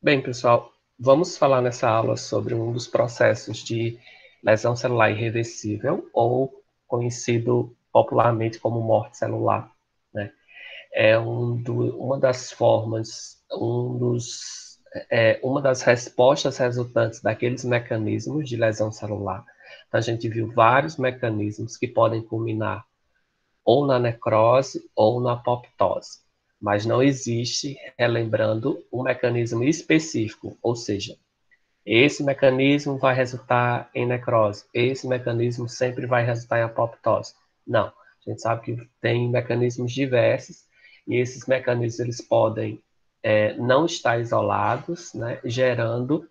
Bem, pessoal, vamos falar nessa aula sobre um dos processos de lesão celular irreversível, ou conhecido popularmente como morte celular, né? É uma das formas, uma das respostas resultantes daqueles mecanismos de lesão celular. Então, a gente viu vários mecanismos que podem culminar ou na necrose ou na apoptose. Mas não existe, relembrando, um mecanismo específico, ou seja, esse mecanismo vai resultar em necrose, esse mecanismo sempre vai resultar em apoptose. Não, a gente sabe que tem mecanismos diversos e esses mecanismos eles podem não estar isolados, né, gerando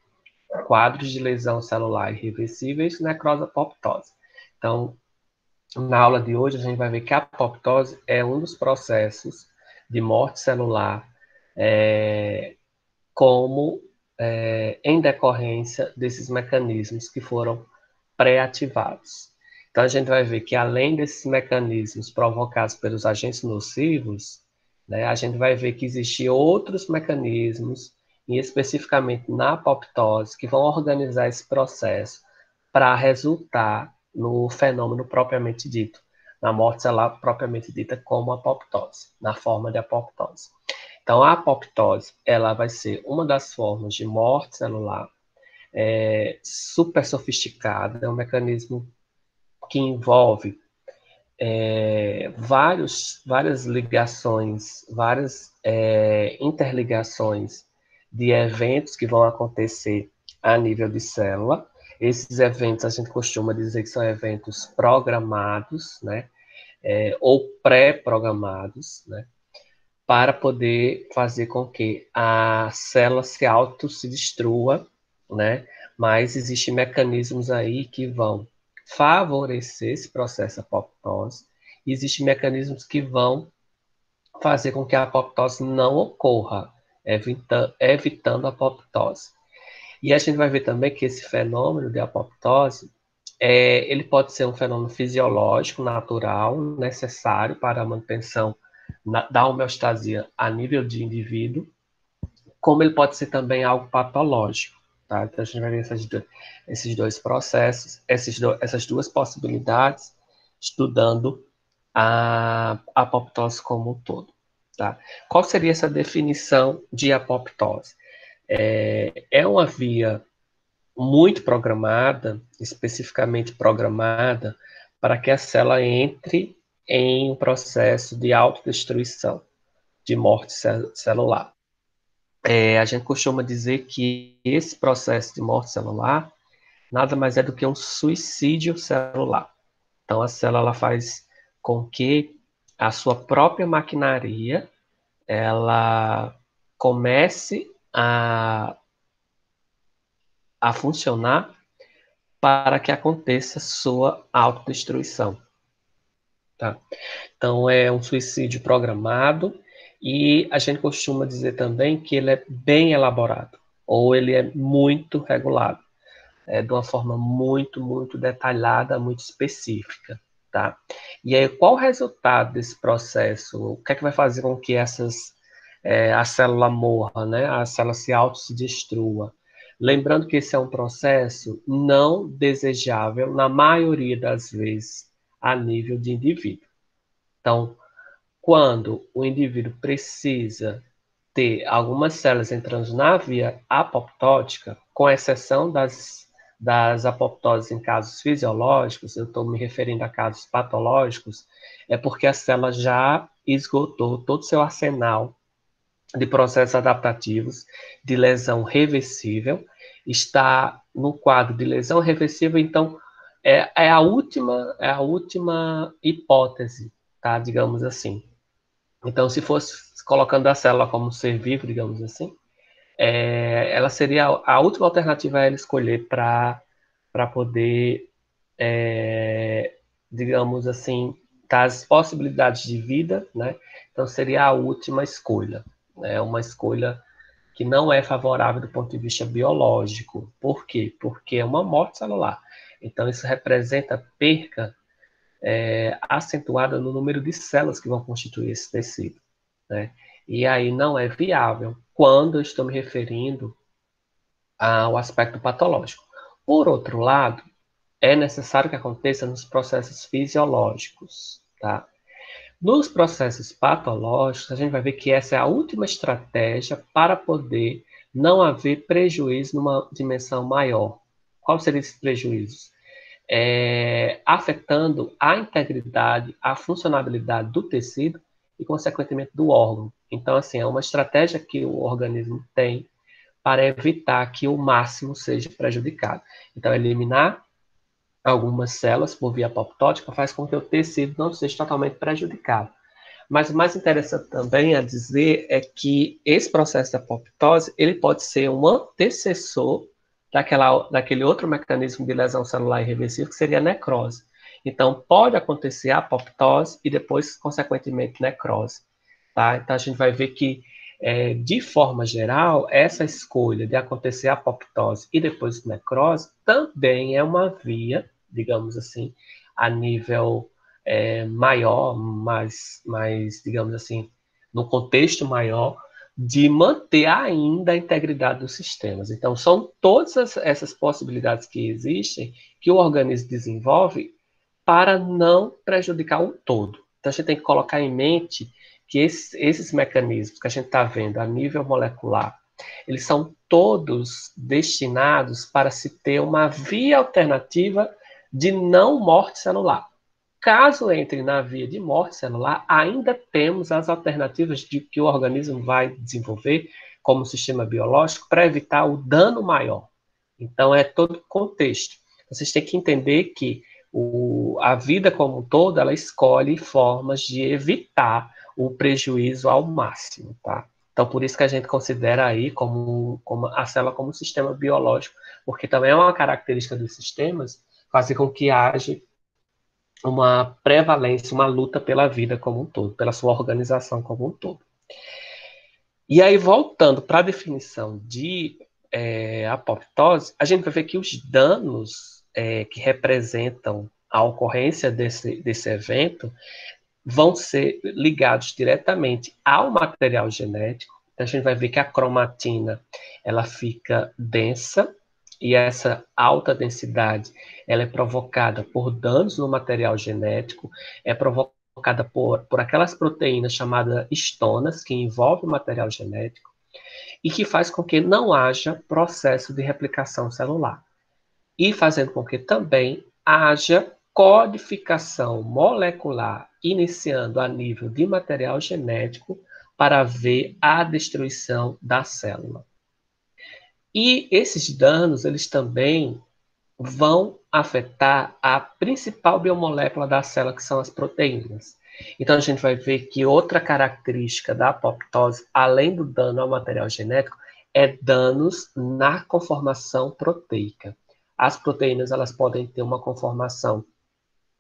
quadros de lesão celular irreversíveis, necrose apoptose. Então, na aula de hoje, a gente vai ver que a apoptose é um dos processos de morte celular, é, em decorrência desses mecanismos que foram pré-ativados. Então, a gente vai ver que, além desses mecanismos provocados pelos agentes nocivos, né, a gente vai ver que existem outros mecanismos, e especificamente na apoptose, que vão organizar esse processo para resultar no fenômeno propriamente dito, na morte celular propriamente dita como apoptose, na forma de apoptose. Então, a apoptose, ela vai ser uma das formas de morte celular super sofisticada, é um mecanismo que envolve várias ligações, várias interligações de eventos que vão acontecer a nível de célula. Esses eventos a gente costuma dizer que são eventos programados, né? Ou pré-programados, né? Para poder fazer com que a célula se se destrua, né? Mas existem mecanismos aí que vão favorecer esse processo de apoptose. E existem mecanismos que vão fazer com que a apoptose não ocorra, evitando a apoptose. E a gente vai ver também que esse fenômeno de apoptose, ele pode ser um fenômeno fisiológico, natural, necessário para a manutenção da homeostasia a nível de indivíduo, como ele pode ser também algo patológico. Tá? Então, a gente vai ver esses dois processos, essas duas possibilidades, estudando a apoptose como um todo. Tá? Qual seria essa definição de apoptose? É uma via muito programada, especificamente programada, para que a célula entre em um processo de autodestruição, de morte celular. A gente costuma dizer que esse processo de morte celular nada mais é do que um suicídio celular. Então, a célula ela faz com que a sua própria maquinaria ela comece a funcionar para que aconteça sua autodestruição. Tá? Então, é um suicídio programado e a gente costuma dizer também que ele é bem elaborado, ou ele é muito regulado, de uma forma muito detalhada, muito específica. Tá? E aí, qual o resultado desse processo? O que é que vai fazer com que a célula morra, né? A célula se destrua? Lembrando que esse é um processo não desejável, na maioria das vezes, a nível de indivíduo. Então, quando o indivíduo precisa ter algumas células entrando na via apoptótica, com exceção das apoptoses em casos fisiológicos, eu estou me referindo a casos patológicos, é porque a célula já esgotou todo o seu arsenal de processos adaptativos de lesão reversível, está no quadro de lesão reversível, então é a última hipótese, tá? Digamos assim. Então, se fosse colocando a célula como um ser vivo, digamos assim, ela seria a última alternativa a ela escolher para poder, digamos assim, das possibilidades de vida, né? Então, seria a última escolha. É uma escolha que não é favorável do ponto de vista biológico. Por quê? Porque é uma morte celular. Então, isso representa perca acentuada no número de células que vão constituir esse tecido, né? E aí não é viável quando eu estou me referindo o aspecto patológico. Por outro lado, é necessário que aconteça nos processos fisiológicos, tá? Nos processos patológicos, a gente vai ver que essa é a última estratégia para poder não haver prejuízo numa dimensão maior. Qual seria esse prejuízo? Afetando a integridade, a funcionalidade do tecido e, consequentemente, do órgão. Então, assim, é uma estratégia que o organismo tem para evitar que o máximo seja prejudicado. Então, eliminar algumas células por via apoptótica faz com que o tecido não seja totalmente prejudicado. Mas o mais interessante também a dizer é que esse processo da apoptose ele pode ser um antecessor daquele outro mecanismo de lesão celular irreversível, que seria a necrose. Então, pode acontecer a apoptose e depois, consequentemente, necrose. Tá? Então, a gente vai ver que, de forma geral, essa escolha de acontecer a apoptose e depois necrose também é uma via, digamos assim, a nível maior, mais, digamos assim, no contexto maior, de manter ainda a integridade dos sistemas. Então, são todas essas possibilidades que existem que o organismo desenvolve para não prejudicar o todo. Então, a gente tem que colocar em mente que esses mecanismos que a gente está vendo a nível molecular, eles são todos destinados para se ter uma via alternativa de não morte celular. Caso entre na via de morte celular, ainda temos as alternativas de que o organismo vai desenvolver como sistema biológico para evitar o dano maior. Então, é todo contexto. Vocês têm que entender que a vida como um todo, ela escolhe formas de evitar o prejuízo ao máximo, tá? Então, por isso que a gente considera aí como a célula como um sistema biológico, porque também é uma característica dos sistemas fazer com que haja uma prevalência, uma luta pela vida como um todo, pela sua organização como um todo. E aí, voltando para a definição de apoptose, a gente vai ver que os danos que representam a ocorrência desse evento vão ser ligados diretamente ao material genético. Então, a gente vai ver que a cromatina ela fica densa, e essa alta densidade ela é provocada por danos no material genético, é provocada por aquelas proteínas chamadas histonas, que envolvem o material genético, e que faz com que não haja processo de replicação celular. E fazendo com que também haja codificação molecular, iniciando a nível de material genético, para ver a destruição da célula. E esses danos, eles também vão afetar a principal biomolécula da célula, que são as proteínas. Então, a gente vai ver que outra característica da apoptose, além do dano ao material genético, é danos na conformação proteica. As proteínas elas podem ter uma conformação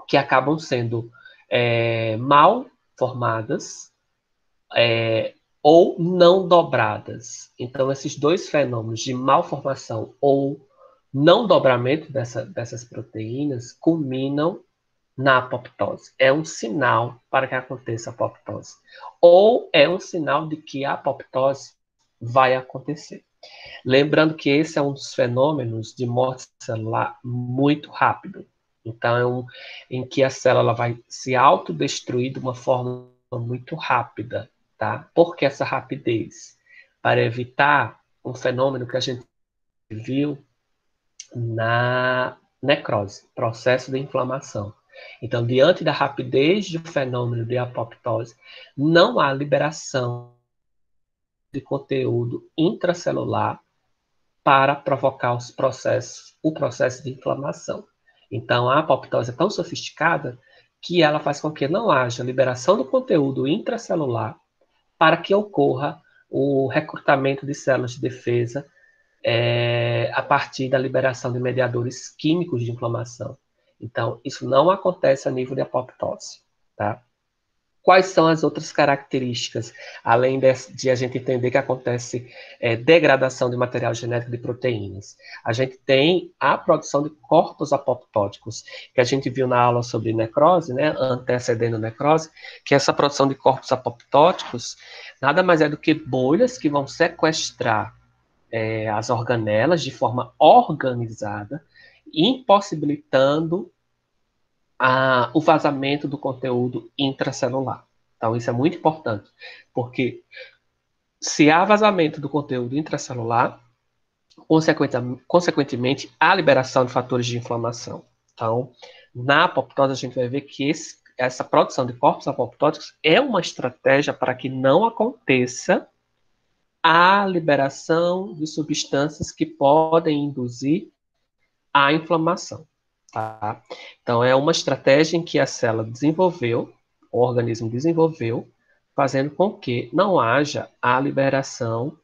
que acabam sendo mal formadas, ou não dobradas. Então, esses dois fenômenos de malformação ou não dobramento dessas proteínas culminam na apoptose. É um sinal para que aconteça a apoptose. Ou é um sinal de que a apoptose vai acontecer. Lembrando que esse é um dos fenômenos de morte celular muito rápido. Então, em que a célula vai se autodestruir de uma forma muito rápida. Tá? Por que essa rapidez? Para evitar um fenômeno que a gente viu na necrose, processo de inflamação. Então, diante da rapidez do fenômeno de apoptose, não há liberação de conteúdo intracelular para provocar o processo de inflamação. Então, a apoptose é tão sofisticada que ela faz com que não haja liberação do conteúdo intracelular para que ocorra o recrutamento de células de defesa a partir da liberação de mediadores químicos de inflamação. Então, isso não acontece a nível de apoptose, tá? Quais são as outras características, além de a gente entender que acontece degradação de material genético de proteínas? A gente tem a produção de corpos apoptóticos, que a gente viu na aula sobre necrose, né, antecedendo necrose, que essa produção de corpos apoptóticos nada mais é do que bolhas que vão sequestrar as organelas de forma organizada, impossibilitando o vazamento do conteúdo intracelular. Então, isso é muito importante, porque se há vazamento do conteúdo intracelular, consequentemente, há liberação de fatores de inflamação. Então, na apoptose, a gente vai ver que essa produção de corpos apoptóticos é uma estratégia para que não aconteça a liberação de substâncias que podem induzir a inflamação. Tá? Então, é uma estratégia em que a célula desenvolveu, o organismo desenvolveu, fazendo com que não haja a liberação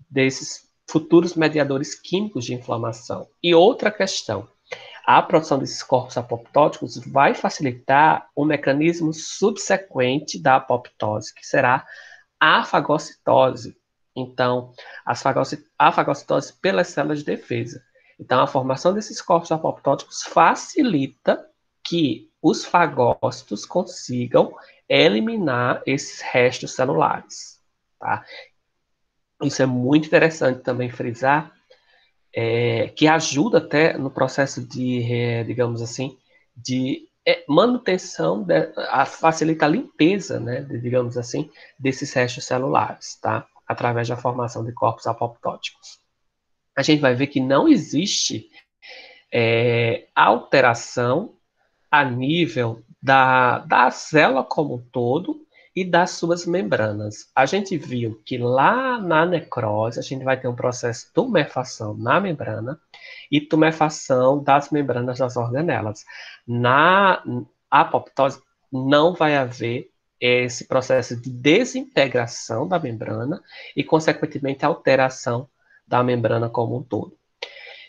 desses futuros mediadores químicos de inflamação. E outra questão, a produção desses corpos apoptóticos vai facilitar o mecanismo subsequente da apoptose, que será a fagocitose. Então, a fagocitose pelas células de defesa. Então, a formação desses corpos apoptóticos facilita que os fagócitos consigam eliminar esses restos celulares. Tá? Isso é muito interessante também frisar, que ajuda até no processo de, digamos assim, de manutenção, facilita a limpeza, né, digamos assim, desses restos celulares, tá? Através da formação de corpos apoptóticos. A gente vai ver que não existe alteração a nível da célula como um todo e das suas membranas. A gente viu que lá na necrose, a gente vai ter um processo de tumefação na membrana e tumefação das membranas das organelas. Na apoptose, não vai haver esse processo de desintegração da membrana e, consequentemente, alteração da membrana como um todo.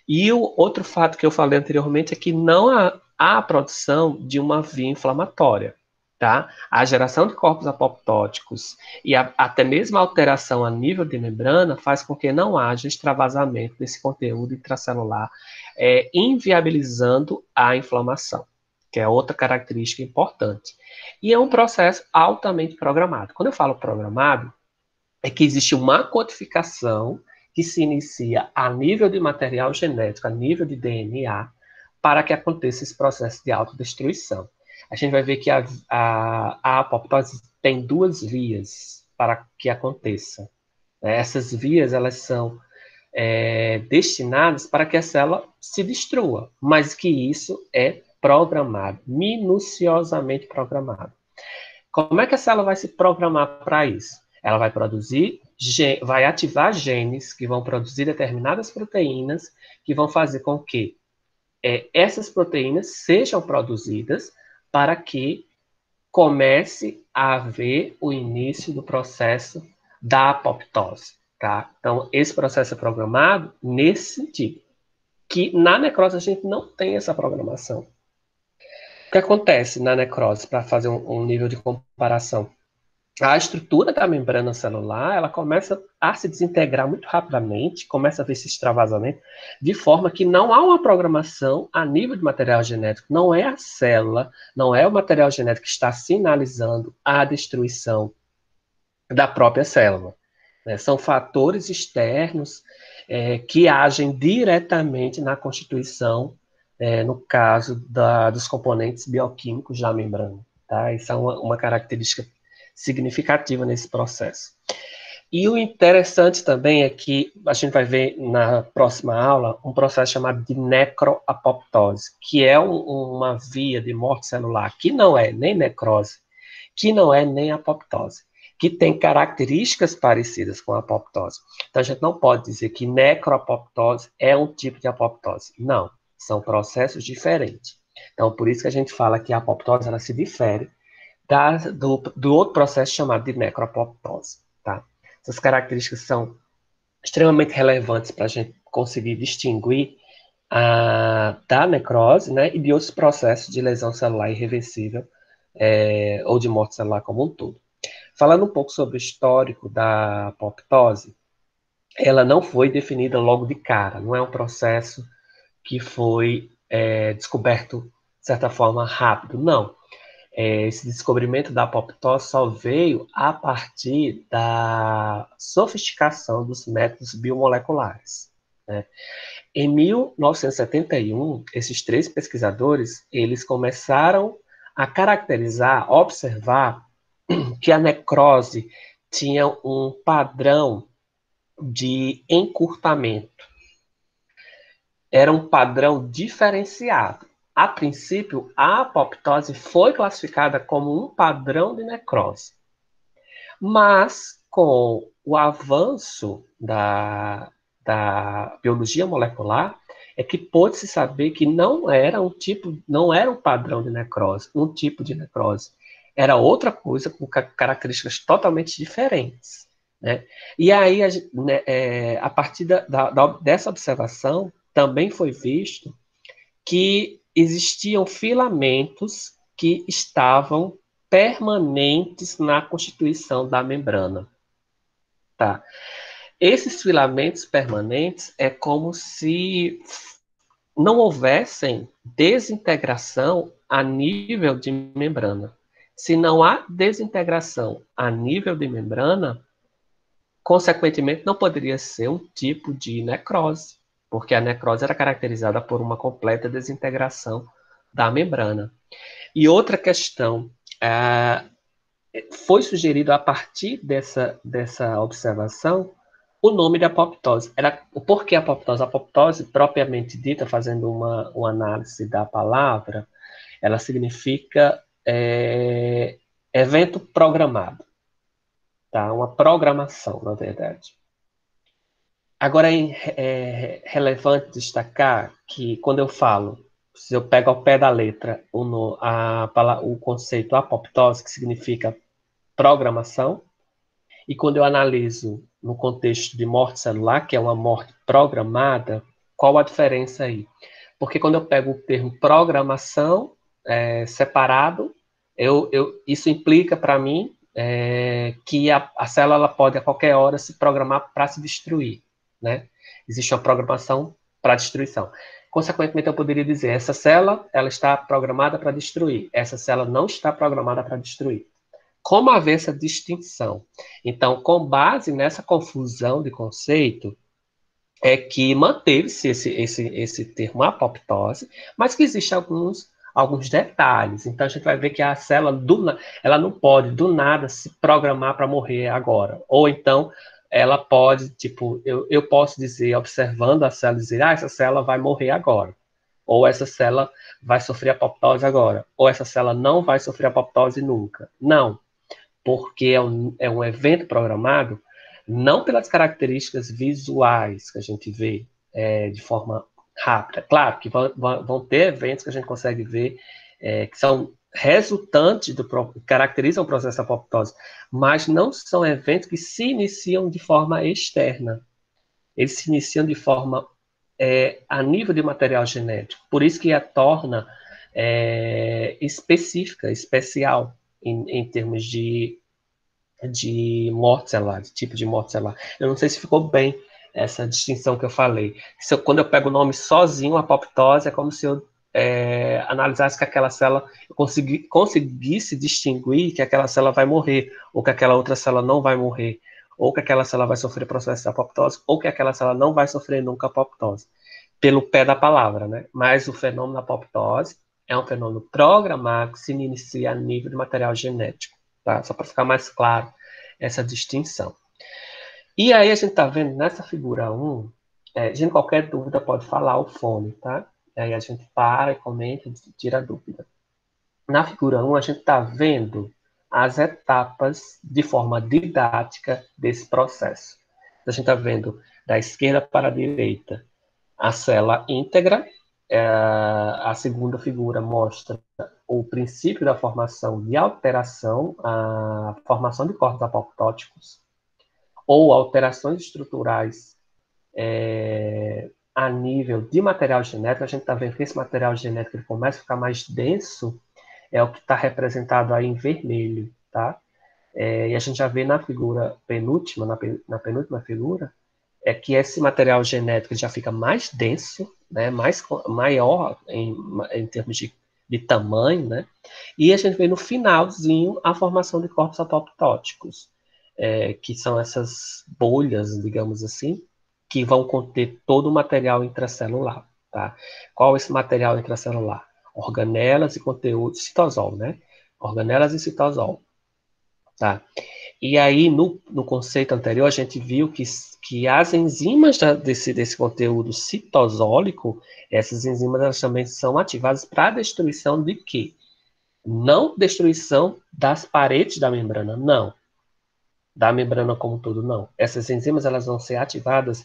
E o outro fato que eu falei anteriormente é que não há a produção de uma via inflamatória, tá? A geração de corpos apoptóticos e até mesmo a alteração a nível de membrana faz com que não haja extravasamento desse conteúdo intracelular, inviabilizando a inflamação, que é outra característica importante. E é um processo altamente programado. Quando eu falo programado, é que existe uma codificação que se inicia a nível de material genético, a nível de DNA, para que aconteça esse processo de autodestruição. A gente vai ver que a apoptose tem duas vias para que aconteça. Essas vias, elas são destinadas para que a célula se destrua, mas que isso é programado, minuciosamente programado. Como é que a célula vai se programar para isso? Ela vai vai ativar genes que vão produzir determinadas proteínas que vão fazer com que essas proteínas sejam produzidas para que comece a haver o início do processo da apoptose. Tá? Então, esse processo é programado nesse sentido, que na necrose a gente não tem essa programação. O que acontece na necrose, para fazer um nível de comparação? A estrutura da membrana celular, ela começa a se desintegrar muito rapidamente, começa a ver esse extravasamento, de forma que não há uma programação a nível de material genético, não é a célula, não é o material genético que está sinalizando a destruição da própria célula. Né? São fatores externos que agem diretamente na constituição, no caso dos componentes bioquímicos da membrana. Tá? Isso é uma característica significativa nesse processo. E o interessante também é que a gente vai ver na próxima aula um processo chamado de necroapoptose, que é uma via de morte celular que não é nem necrose, que não é nem apoptose, que tem características parecidas com a apoptose. Então a gente não pode dizer que necroapoptose é um tipo de apoptose. Não, são processos diferentes. Então por isso que a gente fala que a apoptose ela se difere do outro processo chamado de necroapoptose. Tá? Essas características são extremamente relevantes para a gente conseguir distinguir da necrose, né, e de outros processos de lesão celular irreversível ou de morte celular como um todo. Falando um pouco sobre o histórico da apoptose, ela não foi definida logo de cara, não é um processo que foi descoberto, de certa forma, rápido, não. Esse descobrimento da apoptose só veio a partir da sofisticação dos métodos biomoleculares, né? Em 1971, esses três pesquisadores, eles começaram a caracterizar, observar que a necrose tinha um padrão de encurtamento. Era um padrão diferenciado. A princípio, a apoptose foi classificada como um padrão de necrose. Mas, com o avanço da biologia molecular, é que pôde-se saber que não era não era um padrão de necrose, um tipo de necrose. Era outra coisa com características totalmente diferentes, né? E aí, a partir dessa observação, também foi visto que existiam filamentos que estavam permanentes na constituição da membrana. Tá? Esses filamentos permanentes é como se não houvessem desintegração a nível de membrana. Se não há desintegração a nível de membrana, consequentemente não poderia ser um tipo de necrose, porque a necrose era caracterizada por uma completa desintegração da membrana. E outra questão, foi sugerido a partir dessa observação o nome da apoptose. Por que apoptose? A apoptose, propriamente dita, fazendo uma análise da palavra, ela significa evento programado, tá? Uma programação, na verdade. Agora, é relevante destacar que, quando eu falo, se eu pego ao pé da letra o conceito apoptose, que significa programação, e quando eu analiso no contexto de morte celular, que é uma morte programada, qual a diferença aí? Porque quando eu pego o termo programação separado, isso implica para mim que a célula ela pode a qualquer hora se programar para se destruir, né? Existe uma programação para destruição. Consequentemente, eu poderia dizer, essa célula ela está programada para destruir, essa célula não está programada para destruir. Como haver essa distinção? Então, com base nessa confusão de conceito, é que manteve-se esse termo apoptose, mas que existem alguns detalhes. Então, a gente vai ver que a célula, ela não pode, do nada, se programar para morrer agora. Ou então, ela pode, tipo, eu posso dizer, observando a célula, dizer, essa célula vai morrer agora. Ou essa célula vai sofrer apoptose agora. Ou essa célula não vai sofrer apoptose nunca. Não, porque é um evento programado não pelas características visuais que a gente vê de forma rápida. Claro que vão ter eventos que a gente consegue ver que são resultantes caracterizam o processo da apoptose, mas não são eventos que se iniciam de forma externa. Eles se iniciam de forma a nível de material genético. Por isso que a torna específica, especial, em termos de morte celular, de tipo de morte celular. Eu não sei se ficou bem essa distinção que eu falei. Quando eu pego o nome sozinho, apoptose, é como se eu analisasse que aquela célula, eu conseguisse distinguir que aquela célula vai morrer, ou que aquela outra célula não vai morrer, ou que aquela célula vai sofrer processo de apoptose, ou que aquela célula não vai sofrer nunca apoptose, pelo pé da palavra, né? Mas o fenômeno da apoptose é um fenômeno programado que se inicia a nível de material genético, tá? Só para ficar mais claro essa distinção. E aí a gente está vendo nessa figura 1, gente, qualquer dúvida pode falar o fone, tá? Aí a gente para e comenta e tira a dúvida. Na figura 1, a gente está vendo as etapas de forma didática desse processo. A gente está vendo da esquerda para a direita a célula íntegra. A segunda figura mostra o princípio da formação de alteração, a formação de corpos apoptóticos, ou alterações estruturais a nível de material genético. A gente está vendo que esse material genético ele começa a ficar mais denso, é o que está representado aí em vermelho, tá? E a gente já vê na figura penúltima, na penúltima figura, que esse material genético já fica mais denso, né, maior em termos de de tamanho, né? E a gente vê no finalzinho a formação de corpos apoptóticos, que são essas bolhas, digamos assim, que vão conter todo o material intracelular, tá? Qual é esse material intracelular? Organelas e conteúdo citosol, né? Organelas e citosol, tá? E aí, no conceito anterior, a gente viu que as enzimas desse conteúdo citosólico, essas enzimas elas também são ativadas para a destruição de quê? Não destruição das paredes da membrana, não. Da membrana como um todo, não. Essas enzimas elas vão ser ativadas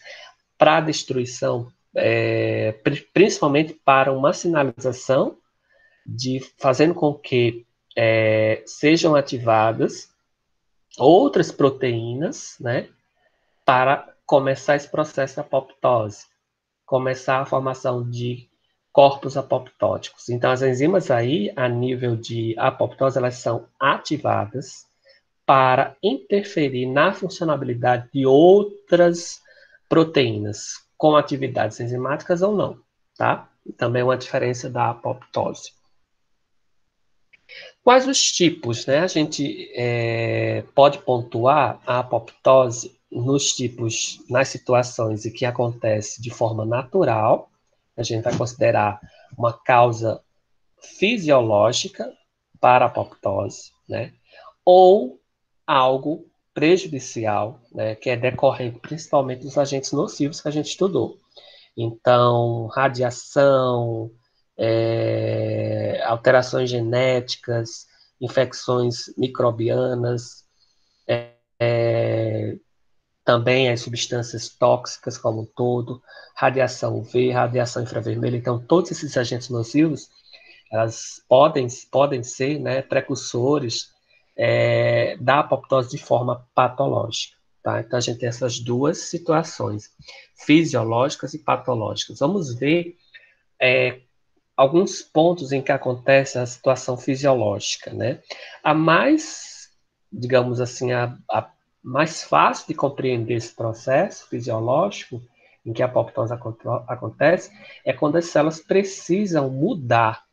para a destruição, principalmente para uma sinalização fazendo com que sejam ativadas outras proteínas, né, para começar esse processo de apoptose, começar a formação de corpos apoptóticos. Então, as enzimas aí, a nível de apoptose, elas são ativadas para interferir na funcionalidade de outras proteínas, com atividades enzimáticas ou não, tá? Também é uma diferença da apoptose. Quais os tipos, né? A gente pode pontuar a apoptose nos tipos, nas situações em que acontece de forma natural, a gente vai considerar uma causa fisiológica para a apoptose, né? Ou algo prejudicial, né? Que é decorrente principalmente dos agentes nocivos que a gente estudou. Então, radiação, alterações genéticas, infecções microbianas, também as substâncias tóxicas como um todo, radiação UV, radiação infravermelha. Então, todos esses agentes nocivos, elas podem ser, né, precursores da apoptose de forma patológica. Tá? Então, a gente tem essas duas situações, fisiológicas e patológicas. Vamos ver alguns pontos em que acontece a situação fisiológica, né? A mais, digamos assim, a mais fácil de compreender esse processo fisiológico em que a apoptose acontece é quando as células precisam mudar.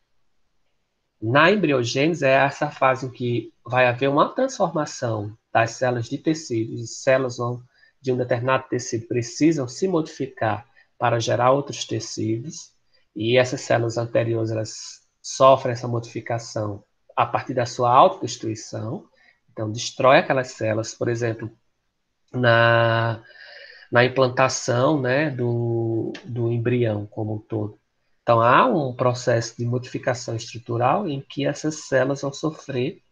Na embriogênese é essa fase em que vai haver uma transformação das células de tecidos, e células de um determinado tecido precisam se modificar para gerar outros tecidos, e essas células anteriores elas sofrem essa modificação a partir da sua autodestruição, então destrói aquelas células, por exemplo, na, na implantação, né, do embrião como um todo. Então, há um processo de modificação estrutural em que essas células vão sofrer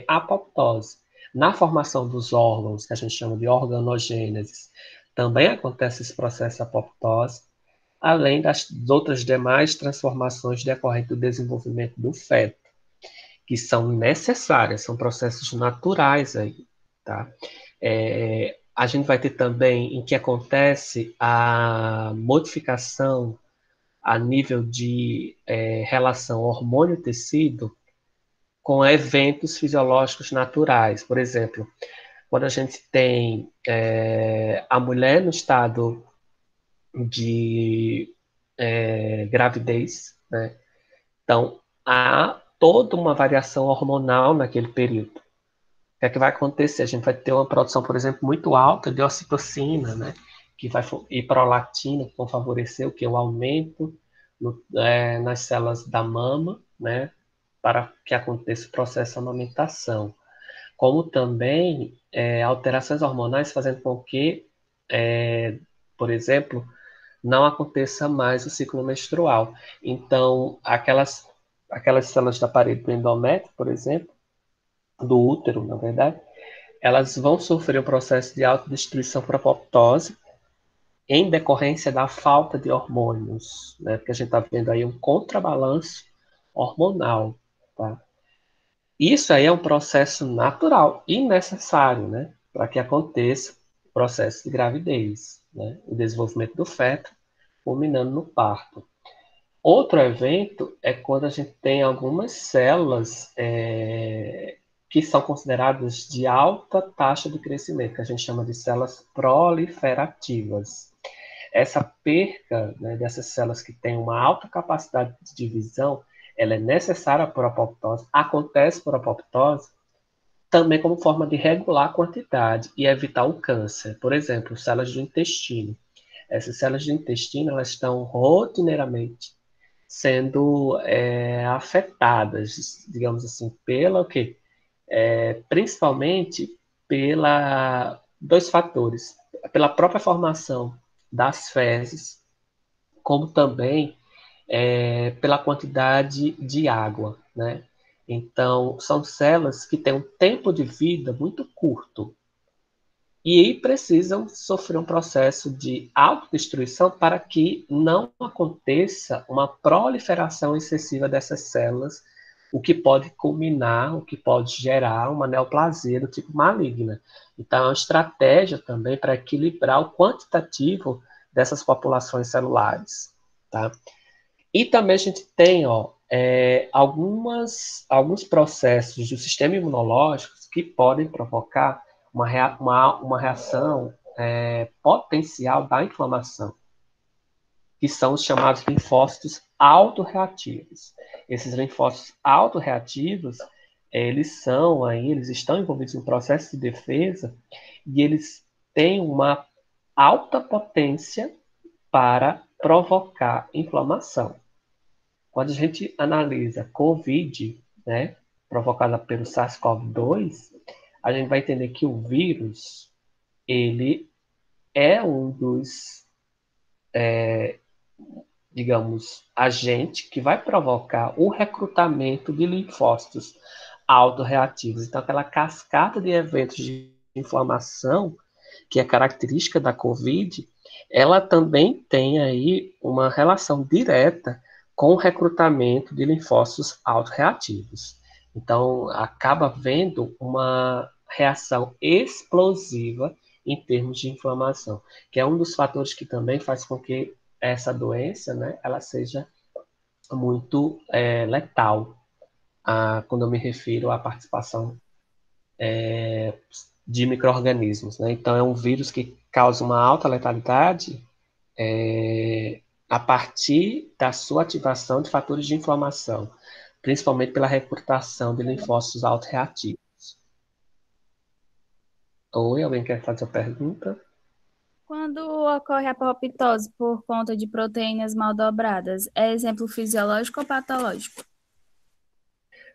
apoptose. Na formação dos órgãos, que a gente chama de organogênese, também acontece esse processo de apoptose, além das outras demais transformações decorrentes do desenvolvimento do feto, que são necessárias, são processos naturais aí, tá? A gente vai ter também em que acontece a modificação a nível de relação hormônio-tecido com eventos fisiológicos naturais. Por exemplo, quando a gente tem a mulher no estado de gravidez, né? Então, há toda uma variação hormonal naquele período. O que é que vai acontecer? A gente vai ter uma produção, por exemplo, muito alta de ocitocina, né? Que vai, e prolactina, que vão favorecer o que? O aumento nas células da mama, né? Para que aconteça o processo de amamentação. Como também alterações hormonais fazendo com que, por exemplo, não aconteça mais o ciclo menstrual. Então, aquelas células da parede do endométrio, por exemplo, do útero, na verdade, elas vão sofrer um processo de autodestruição por apoptose em decorrência da falta de hormônios, né? Porque a gente está vendo aí um contrabalanço hormonal, tá? Isso aí é um processo natural e necessário, né? Para que aconteça o processo de gravidez, né? O desenvolvimento do feto, culminando no parto. Outro evento é quando a gente tem algumas células que são consideradas de alta taxa de crescimento, que a gente chama de células proliferativas. Essa perca, né, dessas células que têm uma alta capacidade de divisão, ela é necessária por apoptose, acontece por apoptose, também como forma de regular a quantidade e evitar o câncer. Por exemplo, células do intestino. Essas células do intestino, elas estão rotineiramente sendo afetadas, digamos assim, pela o quê? Principalmente pela dois fatores, pela própria formação das fezes, como também pela quantidade de água, né? Então, são células que têm um tempo de vida muito curto e aí precisam sofrer um processo de autodestruição para que não aconteça uma proliferação excessiva dessas células, o que pode culminar, o que pode gerar uma neoplasia do tipo maligna. Então, é uma estratégia também para equilibrar o quantitativo dessas populações celulares, tá? E também a gente tem, alguns processos do sistema imunológico que podem provocar uma reação potencial da inflamação, que são os chamados linfócitos autorreativos. Esses linfócitos autorreativos, eles estão envolvidos em processo de defesa e eles têm uma alta potência para provocar inflamação. Quando a gente analisa COVID, né, provocada pelo SARS-CoV-2, a gente vai entender que o vírus, ele é um dos, digamos, agentes que vai provocar o recrutamento de linfócitos autorreativos. Então, aquela cascata de eventos de inflamação, que é característica da COVID, ela também tem aí uma relação direta com o recrutamento de linfócitos autorreativos. Então, acaba havendo uma reação explosiva em termos de inflamação, que é um dos fatores que também faz com que essa doença, né, ela seja muito letal, quando eu me refiro à participação de micro-organismos, né? Então, é um vírus que causa uma alta letalidade a partir da sua ativação de fatores de inflamação, principalmente pela recrutação de linfócitos autorreativos. Oi, alguém quer fazer a pergunta? Quando ocorre a apoptose por conta de proteínas mal dobradas, é exemplo fisiológico ou patológico?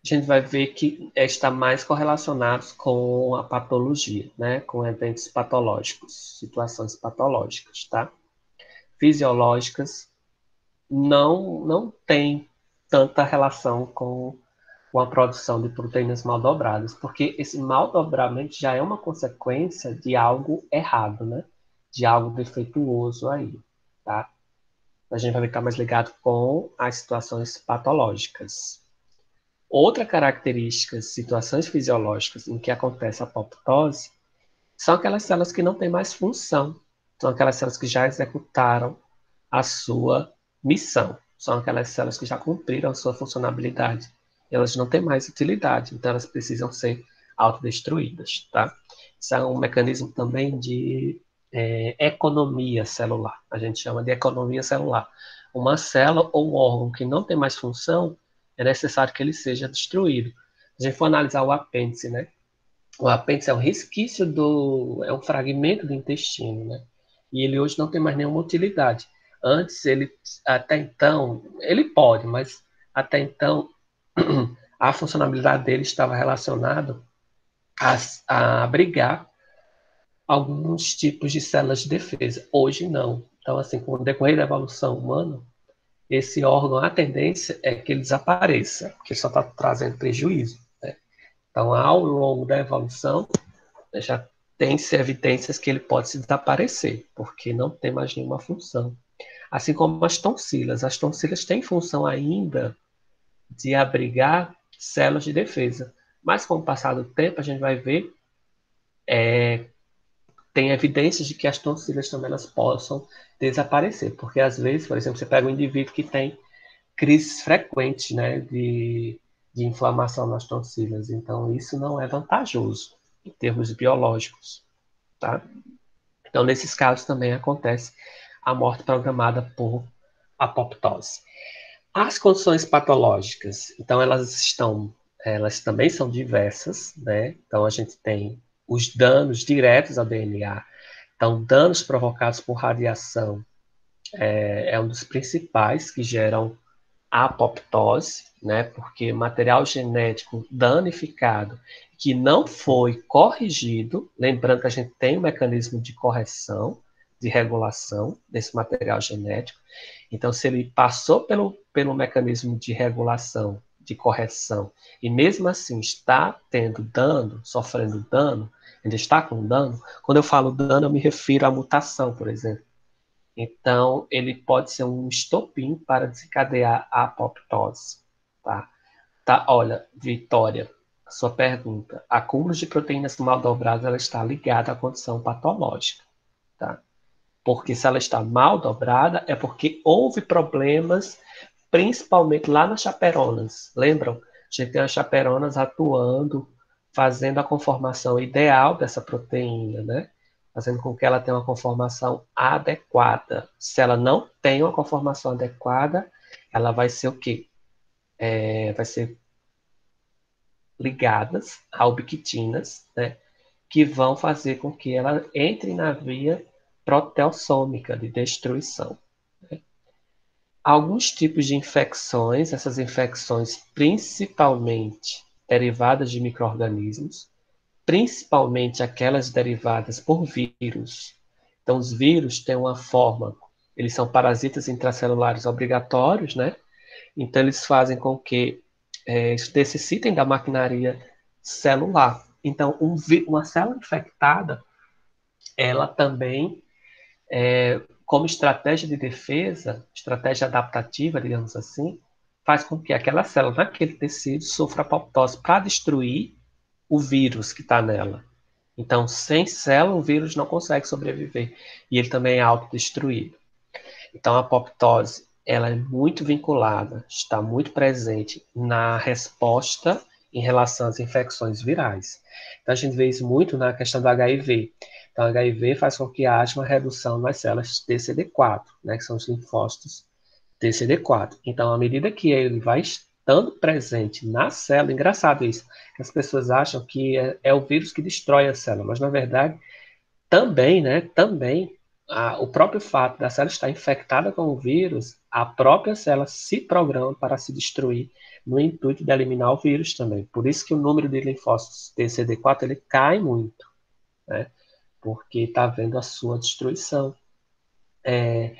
A gente vai ver que está mais correlacionados com a patologia, né? Com eventos patológicos, situações patológicas, tá? Fisiológicas não tem tanta relação com a produção de proteínas mal dobradas, porque esse mal dobramento já é uma consequência de algo errado, né? De algo defeituoso aí, tá? A gente vai ficar mais ligado com as situações patológicas. Outra característica, situações fisiológicas em que acontece a apoptose, são aquelas células que não têm mais função. São aquelas células que já executaram a sua missão. São aquelas células que já cumpriram a sua funcionalidade. Elas não têm mais utilidade, então elas precisam ser autodestruídas, tá? Isso é um mecanismo também de economia celular. A gente chama de economia celular. Uma célula ou um órgão que não tem mais função, é necessário que ele seja destruído. Se a gente for analisar o apêndice, né? O apêndice é um resquício é um fragmento do intestino, né? E ele hoje não tem mais nenhuma utilidade. Antes, até então, ele pode, mas até então, a funcionalidade dele estava relacionada a abrigar alguns tipos de células de defesa. Hoje, não. Então, assim, com o decorrer da evolução humana, esse órgão, a tendência é que ele desapareça, porque só está trazendo prejuízo, né? Então, ao longo da evolução, já tem-se evidências que ele pode se desaparecer, porque não tem mais nenhuma função. Assim como as tonsilas têm função ainda de abrigar células de defesa, mas com o passar do tempo a gente vai ver, tem evidências de que as tonsilas também elas possam desaparecer, porque às vezes, por exemplo, você pega um indivíduo que tem crises frequentes, né, de inflamação nas tonsilas, então isso não é vantajoso em termos biológicos, tá? Então, nesses casos também acontece a morte programada por apoptose. As condições patológicas, então elas também são diversas, né? Então a gente tem os danos diretos ao DNA, então danos provocados por radiação é um dos principais que geram a apoptose, né? Porque material genético danificado que não foi corrigido, lembrando que a gente tem um mecanismo de correção, de regulação desse material genético. Então, se ele passou pelo mecanismo de regulação, de correção, e mesmo assim está tendo dano, sofrendo dano, ainda está com dano, quando eu falo dano, eu me refiro à mutação, por exemplo. Então, ele pode ser um estopim para desencadear a apoptose. Tá? Tá, olha, Vitória, a sua pergunta. Acúmulo de proteínas mal dobradas ela está ligada à condição patológica. Tá? Porque se ela está mal dobrada, é porque houve problemas, principalmente lá nas chaperonas. Lembram? A gente tem as chaperonas atuando, fazendo a conformação ideal dessa proteína, né? Fazendo com que ela tenha uma conformação adequada. Se ela não tem uma conformação adequada, ela vai ser o quê? Vai ser ligadas a ubiquitinas, né? Que vão fazer com que ela entre na via proteossômica de destruição. Alguns tipos de infecções, essas infecções principalmente derivadas de micro-organismos, principalmente aquelas derivadas por vírus. Então, os vírus têm uma forma, eles são parasitas intracelulares obrigatórios, né? Então, eles fazem com que necessitem da maquinaria celular. Então, uma célula infectada, ela também como estratégia de defesa, estratégia adaptativa, digamos assim, faz com que aquela célula naquele tecido sofra apoptose para destruir o vírus que está nela. Então, sem célula, o vírus não consegue sobreviver. E ele também é autodestruído. Então, a apoptose ela é muito vinculada, está muito presente na resposta em relação às infecções virais. Então, a gente vê isso muito na questão do HIV. Então, o HIV faz com que haja uma redução nas células TCD4, né, que são os linfócitos TCD4. Então, à medida que ele vai estando presente na célula, engraçado isso, que as pessoas acham que é o vírus que destrói a célula, mas na verdade também, né, também o próprio fato da célula estar infectada com o vírus, a própria célula se programa para se destruir no intuito de eliminar o vírus também. Por isso que o número de linfócitos TCD4 ele cai muito, né? Porque está havendo a sua destruição. É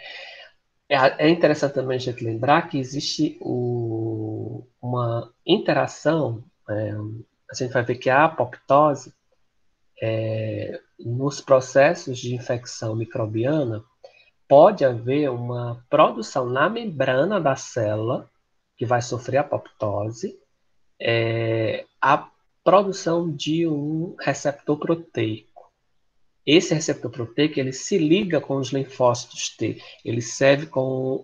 interessante também a gente lembrar que existe uma interação, a gente vai ver que a apoptose, nos processos de infecção microbiana, pode haver uma produção na membrana da célula, que vai sofrer apoptose, a produção de um receptor proteico. Esse receptor proteico ele se liga com os linfócitos T. Ele serve como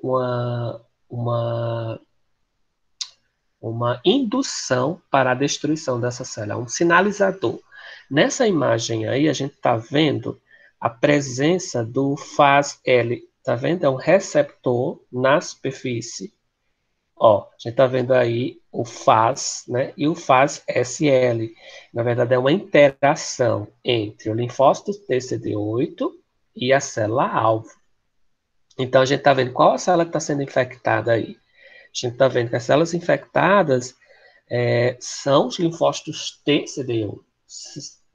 uma indução para a destruição dessa célula, um sinalizador. Nessa imagem aí, a gente está vendo a presença do FAS-L. Está vendo? É um receptor na superfície. Ó, a gente está vendo aí o FAS, né, e o FAS-SL. Na verdade, é uma interação entre o linfócito TCD8 e a célula-alvo. Então, a gente está vendo qual a célula que está sendo infectada aí. A gente está vendo que as células infectadas são os linfócitos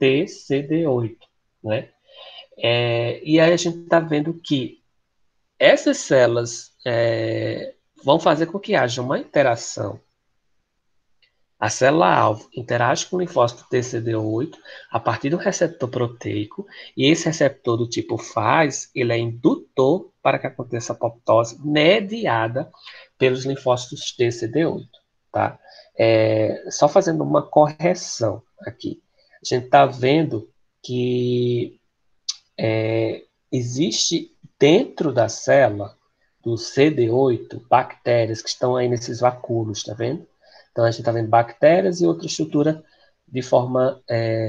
TCD8, né? E aí a gente está vendo que essas células vão fazer com que haja uma interação. A célula-alvo interage com o linfócito TCD8 a partir do receptor proteico, e esse receptor do tipo FAS, ele é indutor para que aconteça a apoptose mediada pelos linfócitos TCD8, tá? Só fazendo uma correção aqui. A gente está vendo que existe dentro da célula do CD8 bactérias que estão aí nesses vacúolos, tá vendo? Então a gente está vendo bactérias e outra estrutura de forma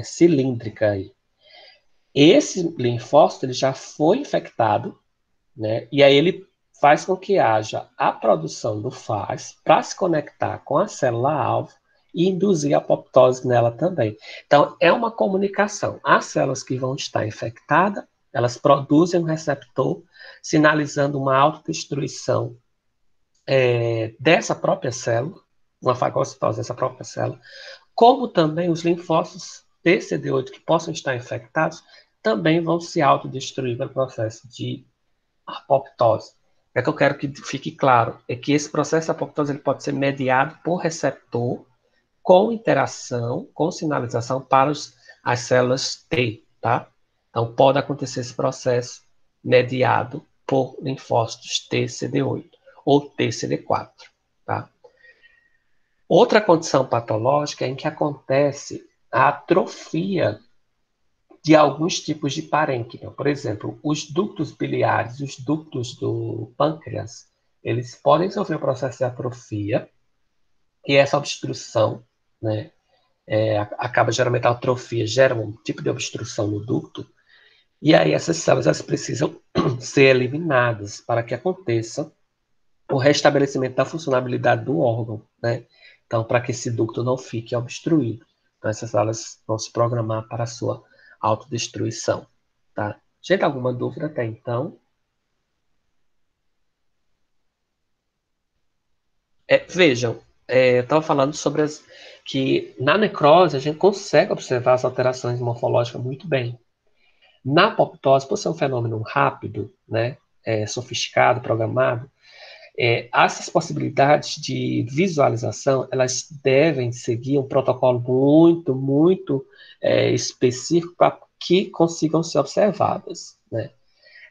cilíndrica aí. Esse linfócito ele já foi infectado, né? E aí ele faz com que haja a produção do FAS para se conectar com a célula-alvo e induzir a apoptose nela também. Então, é uma comunicação. As células que vão estar infectadas, elas produzem um receptor sinalizando uma autodestruição dessa própria célula, uma fagocitose dessa própria célula, como também os linfócitos TCD8 que possam estar infectados também vão se autodestruir pelo processo de apoptose. O que eu quero que fique claro é que esse processo de apoptose ele pode ser mediado por receptor com interação, com sinalização para as células T, tá? Então, pode acontecer esse processo mediado por linfócitos TCD8 ou TCD4, tá? Outra condição patológica é em que acontece a atrofia de alguns tipos de parênquima. Por exemplo, os ductos biliares, os ductos do pâncreas, eles podem sofrer um processo de atrofia, e essa obstrução, né, acaba geralmente a atrofia, gera um tipo de obstrução no ducto, e aí essas células elas precisam ser eliminadas para que aconteça o restabelecimento da funcionalidade do órgão, né? Então, para que esse ducto não fique obstruído. Então, essas células vão se programar para a sua autodestruição, tá? Gente, alguma dúvida até então? Vejam, eu estava falando sobre que na necrose a gente consegue observar as alterações morfológicas muito bem. Na apoptose, por ser um fenômeno rápido, né, sofisticado, programado, essas possibilidades de visualização, elas devem seguir um protocolo muito, muito específico para que consigam ser observadas, né?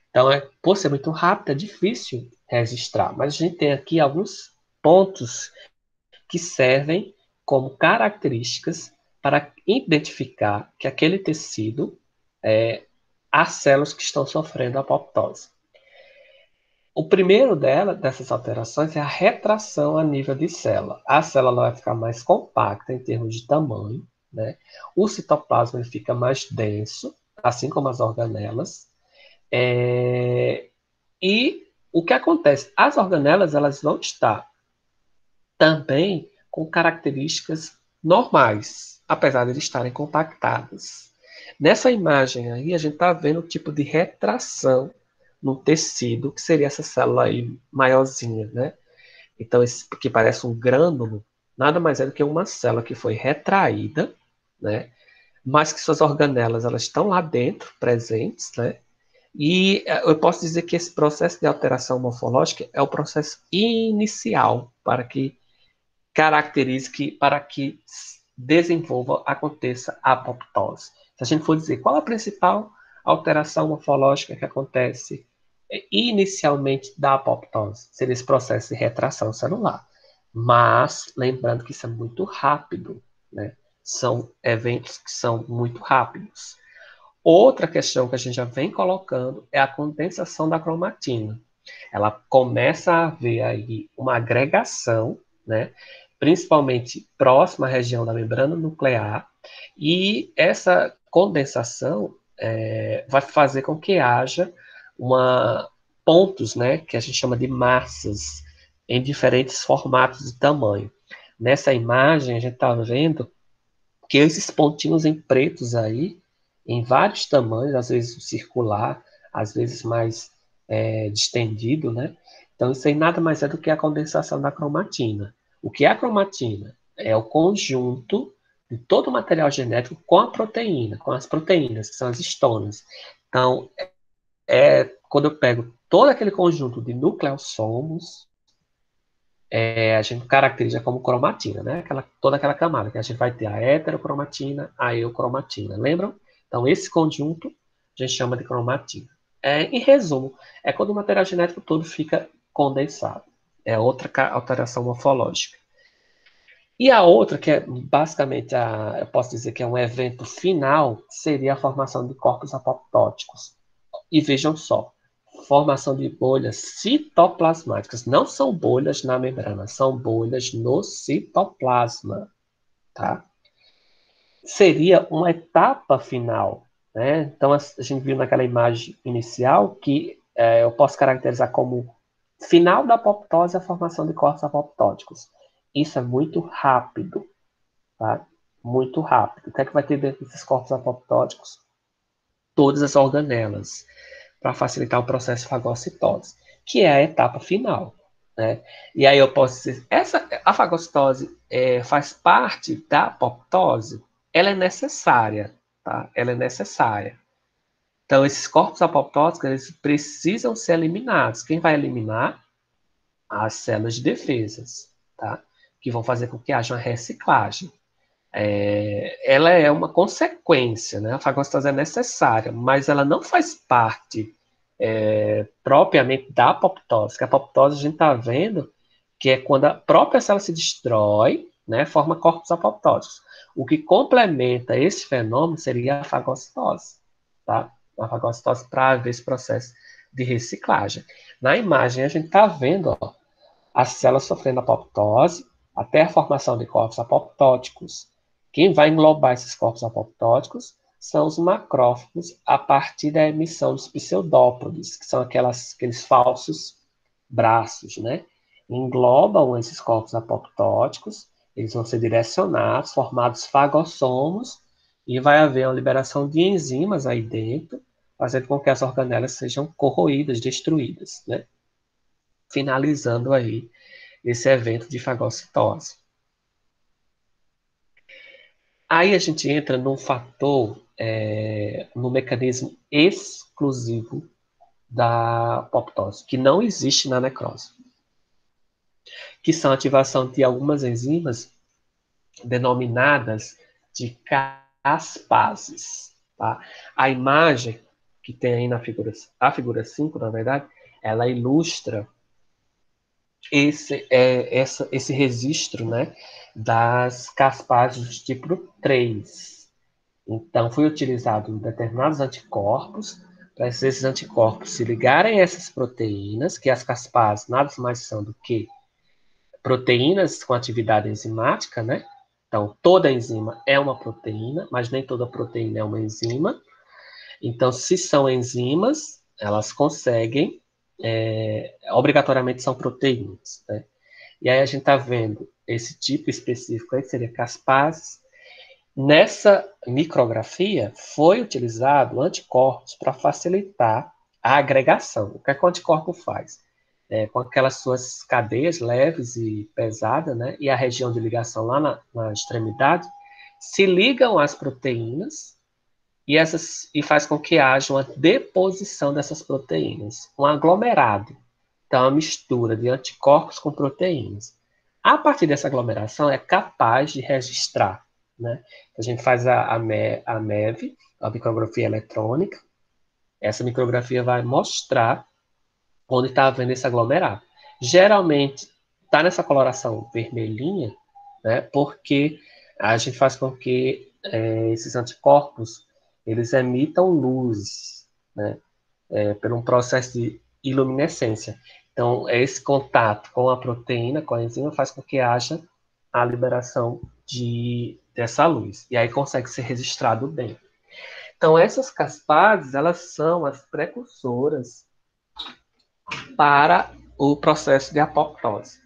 Então, por ser muito rápido, é difícil registrar, mas a gente tem aqui alguns pontos que servem como características para identificar que aquele tecido há células que estão sofrendo apoptose. O primeiro dessas alterações é a retração a nível de célula. A célula vai ficar mais compacta em termos de tamanho, né? O citoplasma ele fica mais denso, assim como as organelas. E o que acontece? As organelas elas vão estar também com características normais, apesar de estarem compactadas. Nessa imagem aí, a gente está vendo o tipo de retração no tecido, que seria essa célula aí maiorzinha, né? Então, esse que parece um grânulo, nada mais é do que uma célula que foi retraída, né? Mas que suas organelas elas estão lá dentro, presentes, né? E eu posso dizer que esse processo de alteração morfológica é o processo inicial para que para que desenvolva, aconteça a apoptose. Se a gente for dizer qual a principal alteração morfológica que acontece inicialmente da apoptose, seria esse processo de retração celular. Mas, lembrando que isso é muito rápido, né? São eventos que são muito rápidos. Outra questão que a gente já vem colocando é a condensação da cromatina. Ela começa a haver aí uma agregação, né, principalmente próxima à região da membrana nuclear, e essa condensação vai fazer com que haja pontos, né, que a gente chama de massas, em diferentes formatos e tamanho. Nessa imagem, a gente está vendo que esses pontinhos em pretos aí, em vários tamanhos, às vezes circular, às vezes mais distendido, né? Então, isso aí nada mais é do que a condensação da cromatina. O que é a cromatina? É o conjunto de todo o material genético com a proteína, com as proteínas, que são as histonas. Então, quando eu pego todo aquele conjunto de nucleossomos, a gente caracteriza como cromatina, né? Toda aquela camada, que a gente vai ter a heterocromatina, a eucromatina, lembram? Então, esse conjunto a gente chama de cromatina. Em resumo, é quando o material genético todo fica condensado. É outra alteração morfológica. E a outra, que é basicamente, eu posso dizer que é um evento final, seria a formação de corpos apoptóticos. E vejam só, formação de bolhas citoplasmáticas. Não são bolhas na membrana, são bolhas no citoplasma, tá? Seria uma etapa final, né? Então, a gente viu naquela imagem inicial que eu posso caracterizar como final da apoptose, a formação de corpos apoptóticos. Isso é muito rápido, tá? Muito rápido. O que é que vai ter dentro desses corpos apoptóticos? Todas as organelas, para facilitar o processo de fagocitose, que é a etapa final, né? E aí eu posso dizer, a fagocitose faz parte da apoptose? Ela é necessária, tá? Ela é necessária. Então, esses corpos apoptóticos, eles precisam ser eliminados. Quem vai eliminar? As células de defesas, tá? Que vão fazer com que haja uma reciclagem. Ela é uma consequência, né? A fagocitose é necessária, mas ela não faz parte propriamente da apoptose. Que a apoptose a gente está vendo que é quando a própria célula se destrói, né? Forma corpos apoptóticos. O que complementa esse fenômeno seria a fagocitose, tá? A fagocitose para haver esse processo de reciclagem. Na imagem a gente está vendo, ó, as células sofrendo apoptose até a formação de corpos apoptóticos. Quem vai englobar esses corpos apoptóticos são os macrófagos a partir da emissão dos pseudópodes, que são aqueles falsos braços, né? Englobam esses corpos apoptóticos, eles vão ser direcionados, formados fagossomos, e vai haver uma liberação de enzimas aí dentro, fazendo com que as organelas sejam corroídas, destruídas, né? Finalizando aí esse evento de fagocitose. Aí a gente entra num fator, no mecanismo exclusivo da apoptose, que não existe na necrose, que são a ativação de algumas enzimas denominadas de caspases. Tá? A imagem que tem aí a figura 5, na verdade, ela ilustra esse registro, né, das caspases do tipo 3. Então, foi utilizado determinados anticorpos para esses anticorpos se ligarem a essas proteínas, que as caspases nada mais são do que proteínas com atividade enzimática, né? Então, toda enzima é uma proteína, mas nem toda proteína é uma enzima. Então, se são enzimas, elas conseguem, obrigatoriamente são proteínas, né? E aí a gente está vendo esse tipo específico aí, que seria caspases. Nessa micrografia, foi utilizado anticorpos para facilitar a agregação. O que é que o anticorpo faz? Com aquelas suas cadeias leves e pesadas, né, e a região de ligação lá na extremidade, se ligam às proteínas e faz com que haja uma deposição dessas proteínas, um aglomerado. Então, a mistura de anticorpos com proteínas. A partir dessa aglomeração, é capaz de registrar, né? A gente faz a MEV, a micrografia eletrônica. Essa micrografia vai mostrar onde está havendo esse aglomerado. Geralmente, está nessa coloração vermelhinha, né? Porque a gente faz com que esses anticorpos eles emitam luz, né? Por um processo de iluminescência. Então, esse contato com a proteína, com a enzima, faz com que haja a liberação dessa luz. E aí consegue ser registrado bem. Então, essas caspases, elas são as precursoras para o processo de apoptose,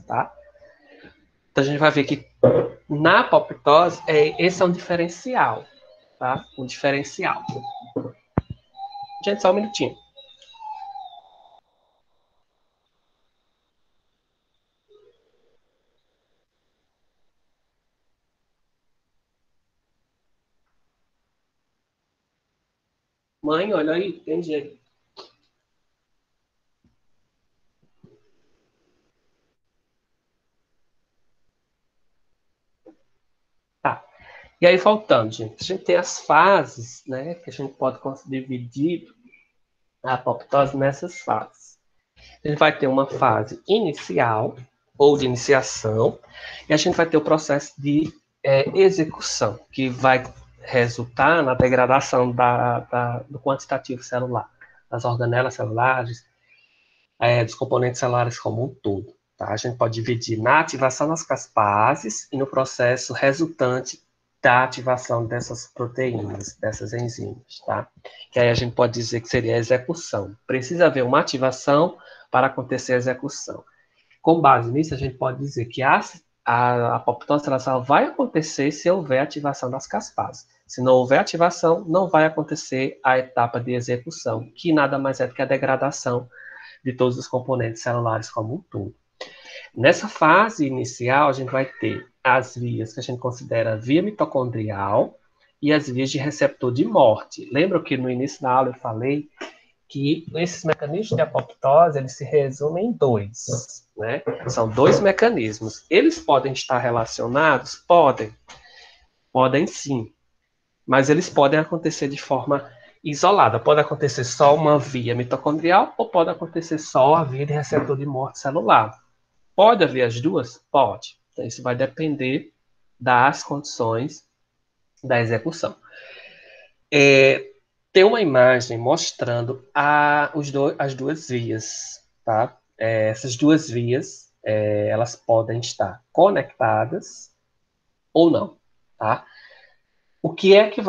tá? Então, a gente vai ver que na apoptose, esse é um diferencial, tá? Um diferencial. Gente, só um minutinho. Mãe, olha aí, tem jeito. Tá. E aí, voltando, gente, a gente tem as fases, né, que a gente pode dividir a apoptose nessas fases. A gente vai ter uma fase inicial, ou de iniciação, e a gente vai ter o processo de execução, que vai resultar na degradação do quantitativo celular, das organelas celulares, dos componentes celulares como um todo. Tá? A gente pode dividir na ativação das caspases e no processo resultante da ativação dessas proteínas, dessas enzimas, tá? Que aí a gente pode dizer que seria a execução. Precisa haver uma ativação para acontecer a execução. Com base nisso, a gente pode dizer que a apoptose ela só vai acontecer se houver ativação das caspases. Se não houver ativação, não vai acontecer a etapa de execução, que nada mais é do que a degradação de todos os componentes celulares como um todo. Nessa fase inicial, a gente vai ter as vias que a gente considera via mitocondrial e as vias de receptor de morte. Lembra que no início da aula eu falei que esses mecanismos de apoptose, eles se resumem em dois, né? São dois mecanismos. Eles podem estar relacionados? Podem sim, mas eles podem acontecer de forma isolada. Pode acontecer só uma via mitocondrial ou pode acontecer só a via de receptor de morte celular. Pode haver as duas? Pode. Então, isso vai depender das condições da execução. Tem uma imagem mostrando as duas vias, tá? Essas duas vias, elas podem estar conectadas ou não, tá? O que é que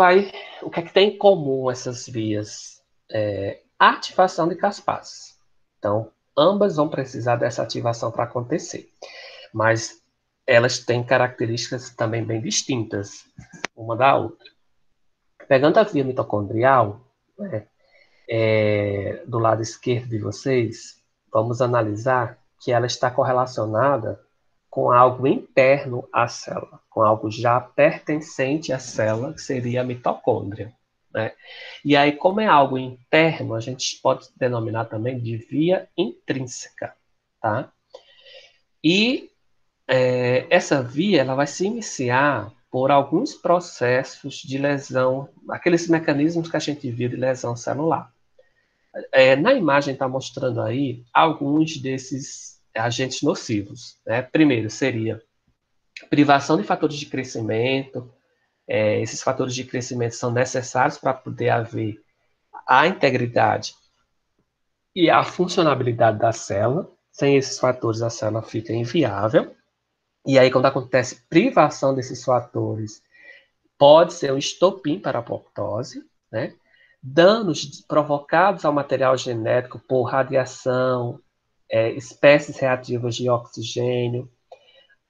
tem em comum essas vias? Ativação de caspases. Então, ambas vão precisar dessa ativação para acontecer, mas elas têm características também bem distintas uma da outra. Pegando a via mitocondrial, né, do lado esquerdo de vocês, vamos analisar que ela está correlacionada com algo interno à célula, com algo já pertencente à célula, que seria a mitocôndria, né? E aí, como é algo interno, a gente pode denominar também de via intrínseca, tá? E essa via ela vai se iniciar por alguns processos de lesão, aqueles mecanismos que a gente viu de lesão celular. Na imagem está mostrando aí alguns desses agentes nocivos, né? Primeiro seria privação de fatores de crescimento. Esses fatores de crescimento são necessários para poder haver a integridade e a funcionabilidade da célula. Sem esses fatores, a célula fica inviável. E aí, quando acontece privação desses fatores, pode ser um estopim para a apoptose, né? Danos provocados ao material genético por radiação, espécies reativas de oxigênio,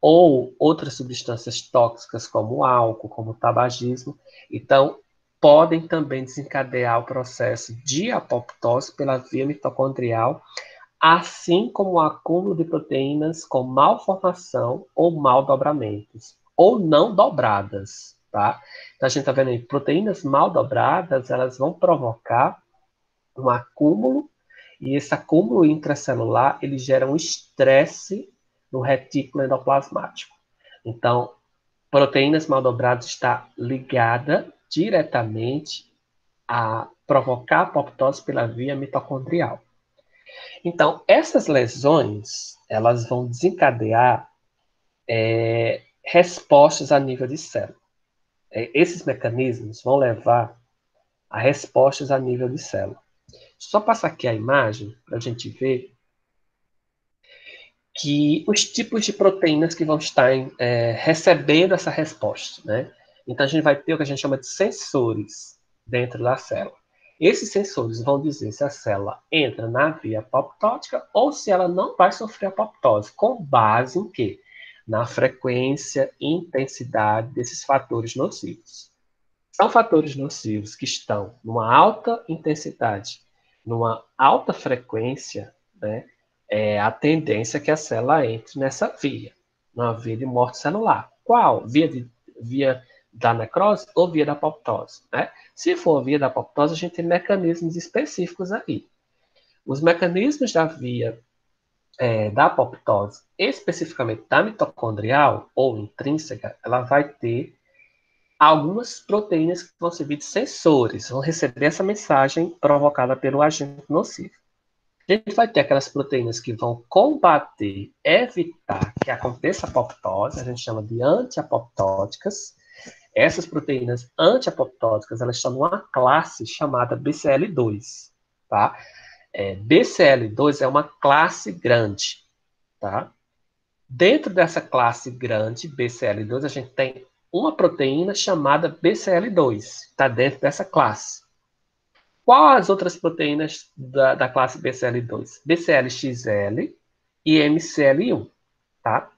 ou outras substâncias tóxicas, como o álcool, como o tabagismo. Então, podem também desencadear o processo de apoptose pela via mitocondrial, assim como o acúmulo de proteínas com malformação ou maldobramentos, ou não dobradas, tá? Então, a gente está vendo aí, proteínas mal dobradas, elas vão provocar um acúmulo, e esse acúmulo intracelular, ele gera um estresse no retículo endoplasmático. Então, proteínas mal dobradas está ligada diretamente a provocar apoptose pela via mitocondrial. Então, essas lesões, elas vão desencadear respostas a nível de célula. Esses mecanismos vão levar a respostas a nível de célula. Só passar aqui a imagem para a gente ver que os tipos de proteínas que vão estar recebendo essa resposta, né? Então, a gente vai ter o que a gente chama de sensores dentro da célula. Esses sensores vão dizer se a célula entra na via apoptótica ou se ela não vai sofrer apoptose, com base em quê? Na frequência e intensidade desses fatores nocivos. São fatores nocivos que estão numa alta intensidade, numa alta frequência, né? A tendência é que a célula entre nessa via, na via de morte celular. Qual? Via da necrose ou via da apoptose, né? Se for via da apoptose, a gente tem mecanismos específicos aí. Os mecanismos da via da apoptose, especificamente da mitocondrial ou intrínseca, ela vai ter algumas proteínas que vão servir de sensores, vão receber essa mensagem provocada pelo agente nocivo. A gente vai ter aquelas proteínas que vão combater, evitar que aconteça a apoptose, a gente chama de antiapoptóticas. Essas proteínas antiapoptóticas, elas estão numa classe chamada BCL2, tá? BCL2 é uma classe grande, tá? Dentro dessa classe grande, BCL2, a gente tem uma proteína chamada BCL2, está dentro dessa classe. Quais as outras proteínas da classe BCL2? BCLXL e MCL1, tá?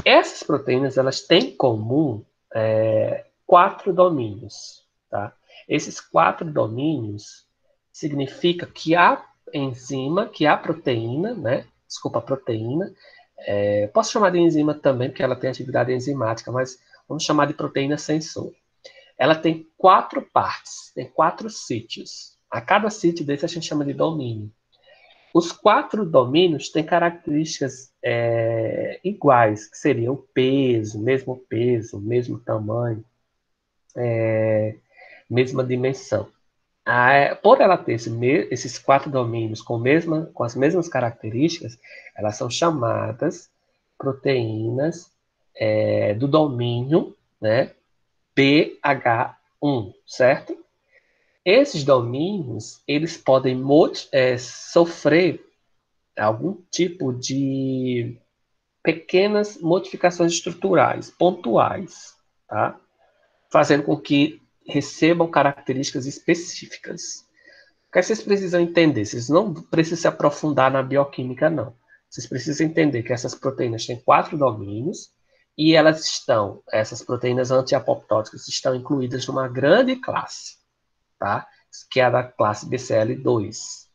Essas proteínas, elas têm em comum 4 domínios, tá? Esses 4 domínios significa que a enzima, que a proteína, né? Desculpa, a proteína, posso chamar de enzima também, porque ela tem atividade enzimática, mas vamos chamar de proteína sensor. Ela tem 4 partes, tem 4 sítios. A cada sítio desse a gente chama de domínio. Os 4 domínios têm características iguais, que seriam o peso, mesmo tamanho, mesma dimensão. Por ela ter esses 4 domínios com as mesmas características, elas são chamadas proteínas do domínio, né, BH1, certo? Esses domínios, eles podem sofrer algum tipo de pequenas modificações estruturais, pontuais, tá? Fazendo com que recebam características específicas. O que vocês precisam entender? Vocês não precisam se aprofundar na bioquímica, não. Vocês precisam entender que essas proteínas têm 4 domínios e essas proteínas antiapoptóticas estão incluídas numa grande classe, tá? Que é a da classe BCL2.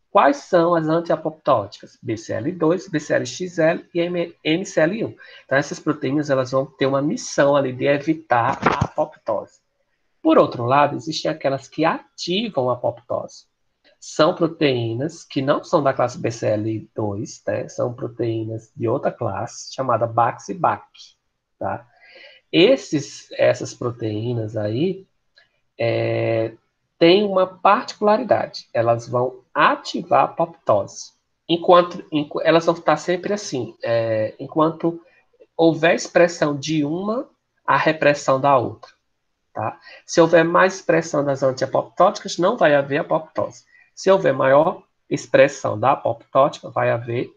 Quais são as antiapoptóticas? BCL2, BCLXL e MCL1. Então, essas proteínas elas vão ter uma missão ali de evitar a apoptose. Por outro lado, existem aquelas que ativam a apoptose. São proteínas que não são da classe BCL2, né? São proteínas de outra classe, chamada BAX e BAC. Tá? Essas proteínas aí têm uma particularidade. Elas vão ativar a apoptose. Elas vão estar sempre assim, enquanto houver expressão de uma, a repressão da outra. Tá? Se houver mais expressão das antiapoptóticas, não vai haver apoptose. Se houver maior expressão da apoptótica, vai haver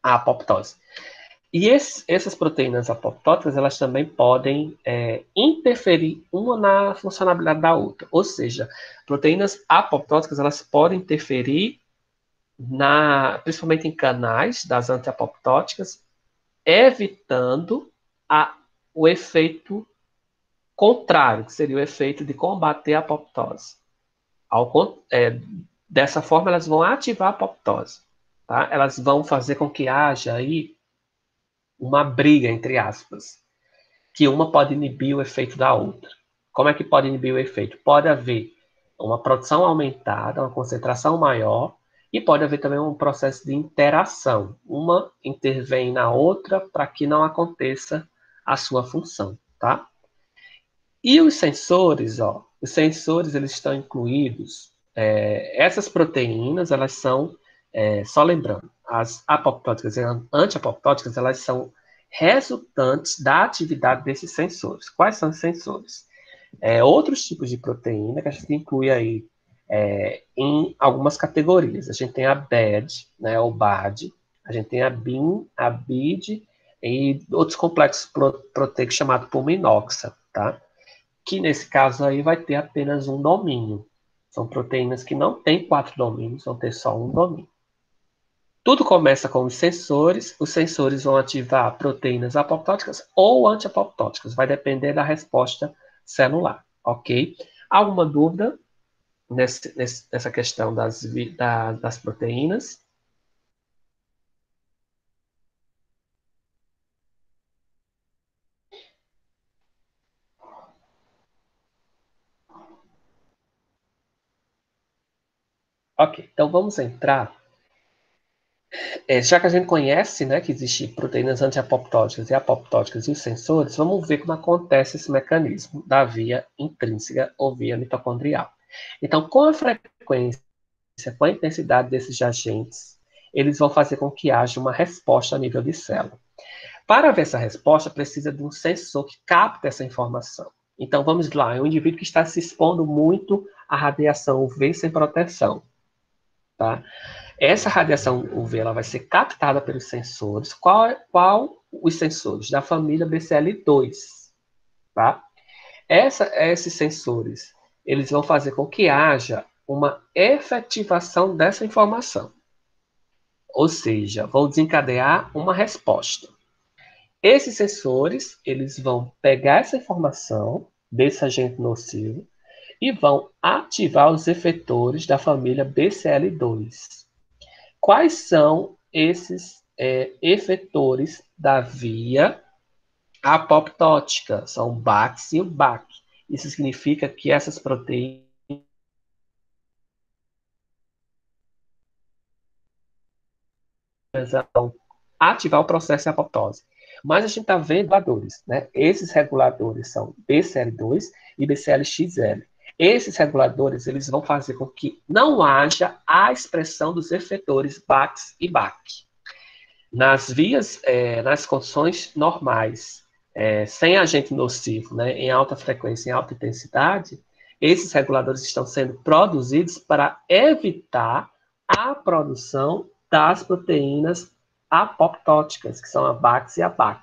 a apoptose. E essas proteínas apoptóticas, elas também podem interferir uma na funcionalidade da outra. Ou seja, proteínas apoptóticas, elas podem interferir principalmente em canais das antiapoptóticas, evitando o efeito contrário, que seria o efeito de combater a apoptose. Dessa forma, elas vão ativar a apoptose. Tá? Elas vão fazer com que haja aí uma briga, entre aspas, que uma pode inibir o efeito da outra. Como é que pode inibir o efeito? Pode haver uma produção aumentada, uma concentração maior, e pode haver também um processo de interação. Uma intervém na outra para que não aconteça a sua função, tá? E os sensores, os sensores eles estão incluídos. Essas proteínas, elas são, só lembrando, as apoptóticas e antiapoptóticas, elas são resultantes da atividade desses sensores. Quais são os sensores? Outros tipos de proteína que a gente inclui aí em algumas categorias. A gente tem a BAD, né, ou BAD, a gente tem a BIM, a BID e outros complexos proteicos chamados pulminoxa, tá? Que nesse caso aí vai ter apenas um domínio. São proteínas que não têm 4 domínios, vão ter só um domínio. Tudo começa com os sensores vão ativar proteínas apoptóticas ou antiapoptóticas, vai depender da resposta celular, ok? Alguma dúvida nessa questão das proteínas? Ok, então vamos entrar. Já que a gente conhece, né, que existem proteínas antiapoptóticas e apoptóticas e os sensores, vamos ver como acontece esse mecanismo da via intrínseca ou via mitocondrial. Então, com a frequência, com a intensidade desses agentes, eles vão fazer com que haja uma resposta a nível de célula. Para ver essa resposta, precisa de um sensor que capta essa informação. Então, vamos lá, é um indivíduo que está se expondo muito à radiação UV sem proteção. Tá? Essa radiação UV ela vai ser captada pelos sensores. Qual os sensores? Da família BCL2, tá? Esses sensores, eles vão fazer com que haja uma efetivação dessa informação. Ou seja, vão desencadear uma resposta. Esses sensores, eles vão pegar essa informação desse agente nocivo e vão ativar os efetores da família BCL2. Quais são esses efetores da via apoptótica? São o BAX e o BAC. Isso significa que essas proteínas vão ativar o processo de apoptose. Mas a gente está vendo reguladores, né? Esses reguladores são BCL2 e BCLXL. Esses reguladores eles vão fazer com que não haja a expressão dos efetores BAX e BAC. Nas vias, nas condições normais, sem agente nocivo, né, em alta frequência, em alta intensidade, esses reguladores estão sendo produzidos para evitar a produção das proteínas apoptóticas, que são a BAX e a BAC.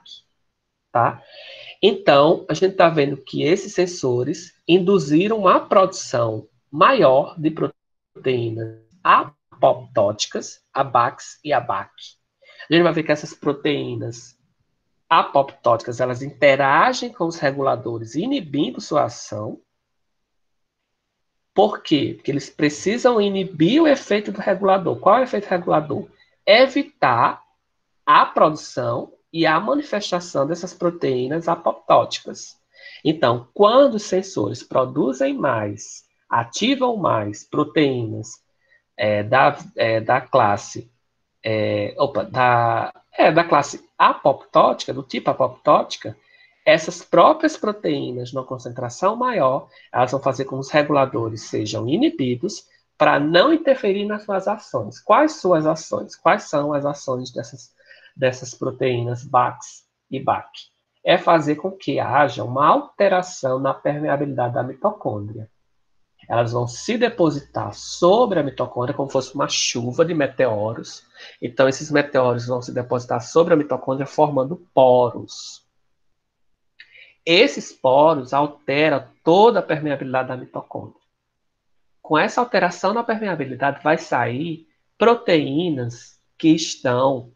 Tá? Então, a gente está vendo que esses sensores induziram uma produção maior de proteínas apoptóticas, a BAX e a BAC. A gente vai ver que essas proteínas apoptóticas, elas interagem com os reguladores, inibindo sua ação. Por quê? Porque eles precisam inibir o efeito do regulador. Qual é o efeito regulador? Evitar a produção e a manifestação dessas proteínas apoptóticas. Então, quando os sensores produzem mais, ativam mais proteínas da classe da classe apoptótica, do tipo apoptótica, essas próprias proteínas, numa concentração maior, elas vão fazer com que os reguladores sejam inibidos para não interferir nas suas ações. Quais suas ações? Quais são as ações dessas proteínas BAX e BAC? É fazer com que haja uma alteração na permeabilidade da mitocôndria. Elas vão se depositar sobre a mitocôndria como se fosse uma chuva de meteoros. Então, esses meteoros vão se depositar sobre a mitocôndria formando poros. Esses poros alteram toda a permeabilidade da mitocôndria. Com essa alteração na permeabilidade, vai sair proteínas que estão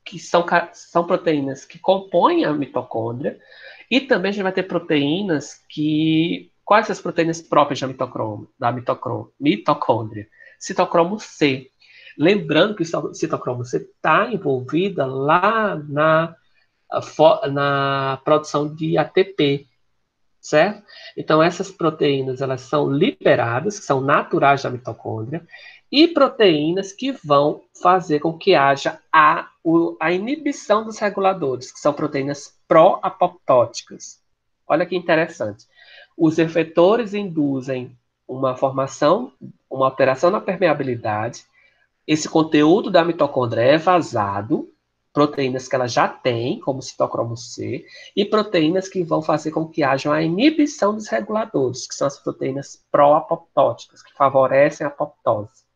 que são proteínas que compõem a mitocôndria, e também a gente vai ter proteínas que... Quais são as proteínas próprias da mitocôndria? Citocromo C. Lembrando que o citocromo C está envolvida lá na produção de ATP, certo? Então, essas proteínas, elas são liberadas, que são naturais da mitocôndria, e proteínas que vão fazer com que haja a inibição dos reguladores, que são proteínas pró-apoptóticas. Olha que interessante. Os efetores induzem uma alteração na permeabilidade, esse conteúdo da mitocôndria é vazado, proteínas que ela já tem, como citocromo C, e proteínas que vão fazer com que haja a inibição dos reguladores, que são as proteínas pró-apoptóticas, que favorecem a apoptose.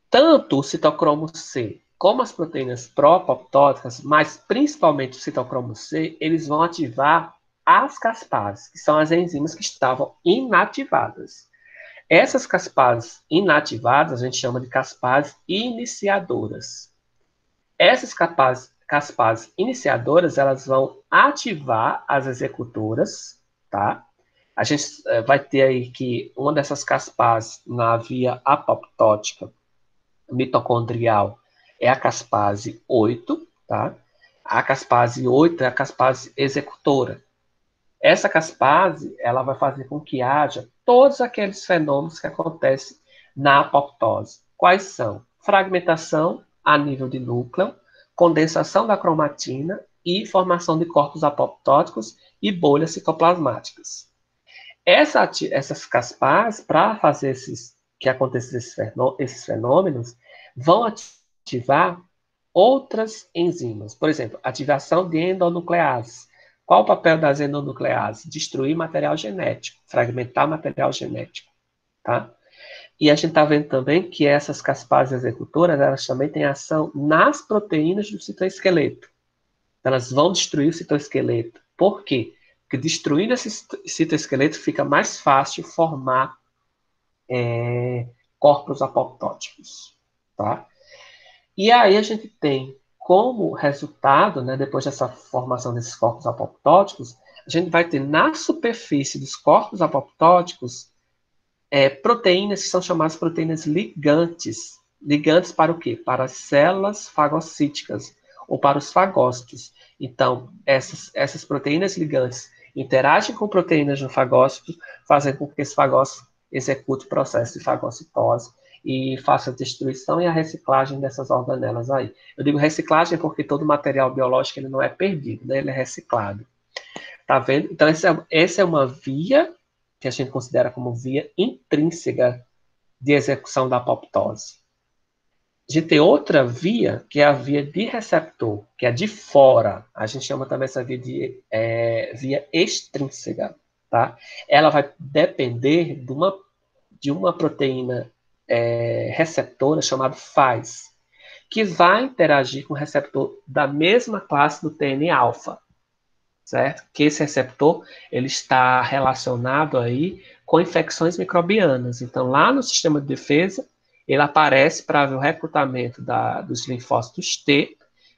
Tanto o citocromo C como as proteínas pró-apoptóticas, mas principalmente o citocromo C, eles vão ativar as caspases, que são as enzimas que estavam inativadas. Essas caspases inativadas a gente chama de caspases iniciadoras. Essas caspases iniciadoras, elas vão ativar as executoras, tá? A gente vai ter aí que uma dessas caspases na via apoptótica mitocondrial é a caspase 8, tá? A caspase 8 é a caspase executora. Essa caspase, ela vai fazer com que haja todos aqueles fenômenos que acontecem na apoptose. Quais são? Fragmentação a nível de núcleo, condensação da cromatina e formação de corpos apoptóticos e bolhas citoplasmáticas. Essas caspases, para fazer que aconteçam esses fenômenos, vão ativar outras enzimas. Por exemplo, ativação de endonucleases. Qual o papel das endonucleases? Destruir material genético, fragmentar material genético. Tá? E a gente está vendo também que essas caspases executoras, elas também têm ação nas proteínas do citoesqueleto. Elas vão destruir o citoesqueleto. Por quê? Porque destruindo esse citoesqueleto fica mais fácil formar corpos apoptóticos. Tá? E aí a gente tem como resultado, né, depois dessa formação desses corpos apoptóticos, a gente vai ter na superfície dos corpos apoptóticos proteínas que são chamadas proteínas ligantes. Ligantes para o quê? Para as células fagocíticas ou para os fagócitos. Então, essas proteínas ligantes interagem com proteínas no fagócito, fazendo com que esse fagócito execute o processo de fagocitose e faça a destruição e a reciclagem dessas organelas aí. Eu digo reciclagem porque todo material biológico ele não é perdido, né? Ele é reciclado. Tá vendo? Então, essa é uma via que a gente considera como via intrínseca de execução da apoptose. A gente tem outra via, que é a via de receptor, que é de fora. A gente chama também essa via de via extrínseca. Tá? Ela vai depender de uma proteína receptora chamada FAS, que vai interagir com o receptor da mesma classe do TNA-alfa. Certo? Que esse receptor ele está relacionado aí com infecções microbianas. Então, lá no sistema de defesa, ele aparece para ver o recrutamento dos linfócitos T,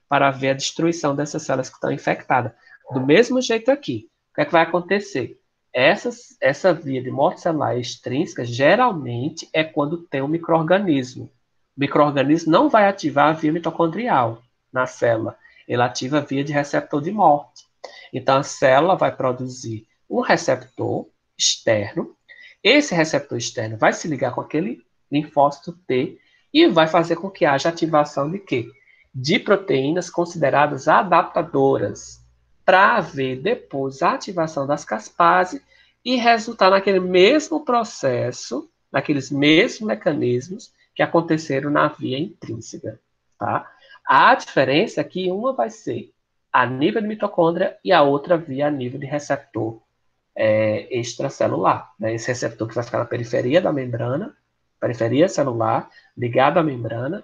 para ver a destruição dessas células que estão infectadas. Do mesmo jeito aqui, o que é que vai acontecer? Essa via de morte celular extrínseca, geralmente, é quando tem um micro-organismo. O micro-organismo não vai ativar a via mitocondrial na célula, ele ativa a via de receptor de morte. Então, a célula vai produzir um receptor externo. Esse receptor externo vai se ligar com aquele linfócito T e vai fazer com que haja ativação de quê? De proteínas consideradas adaptadoras, para haver depois a ativação das caspases e resultar naquele mesmo processo, naqueles mesmos mecanismos que aconteceram na via intrínseca. Tá? A diferença é que uma vai ser a nível de mitocôndria e a outra via a nível de receptor extracelular. Né? Esse receptor que vai ficar na periferia da membrana, periferia celular, ligado à membrana,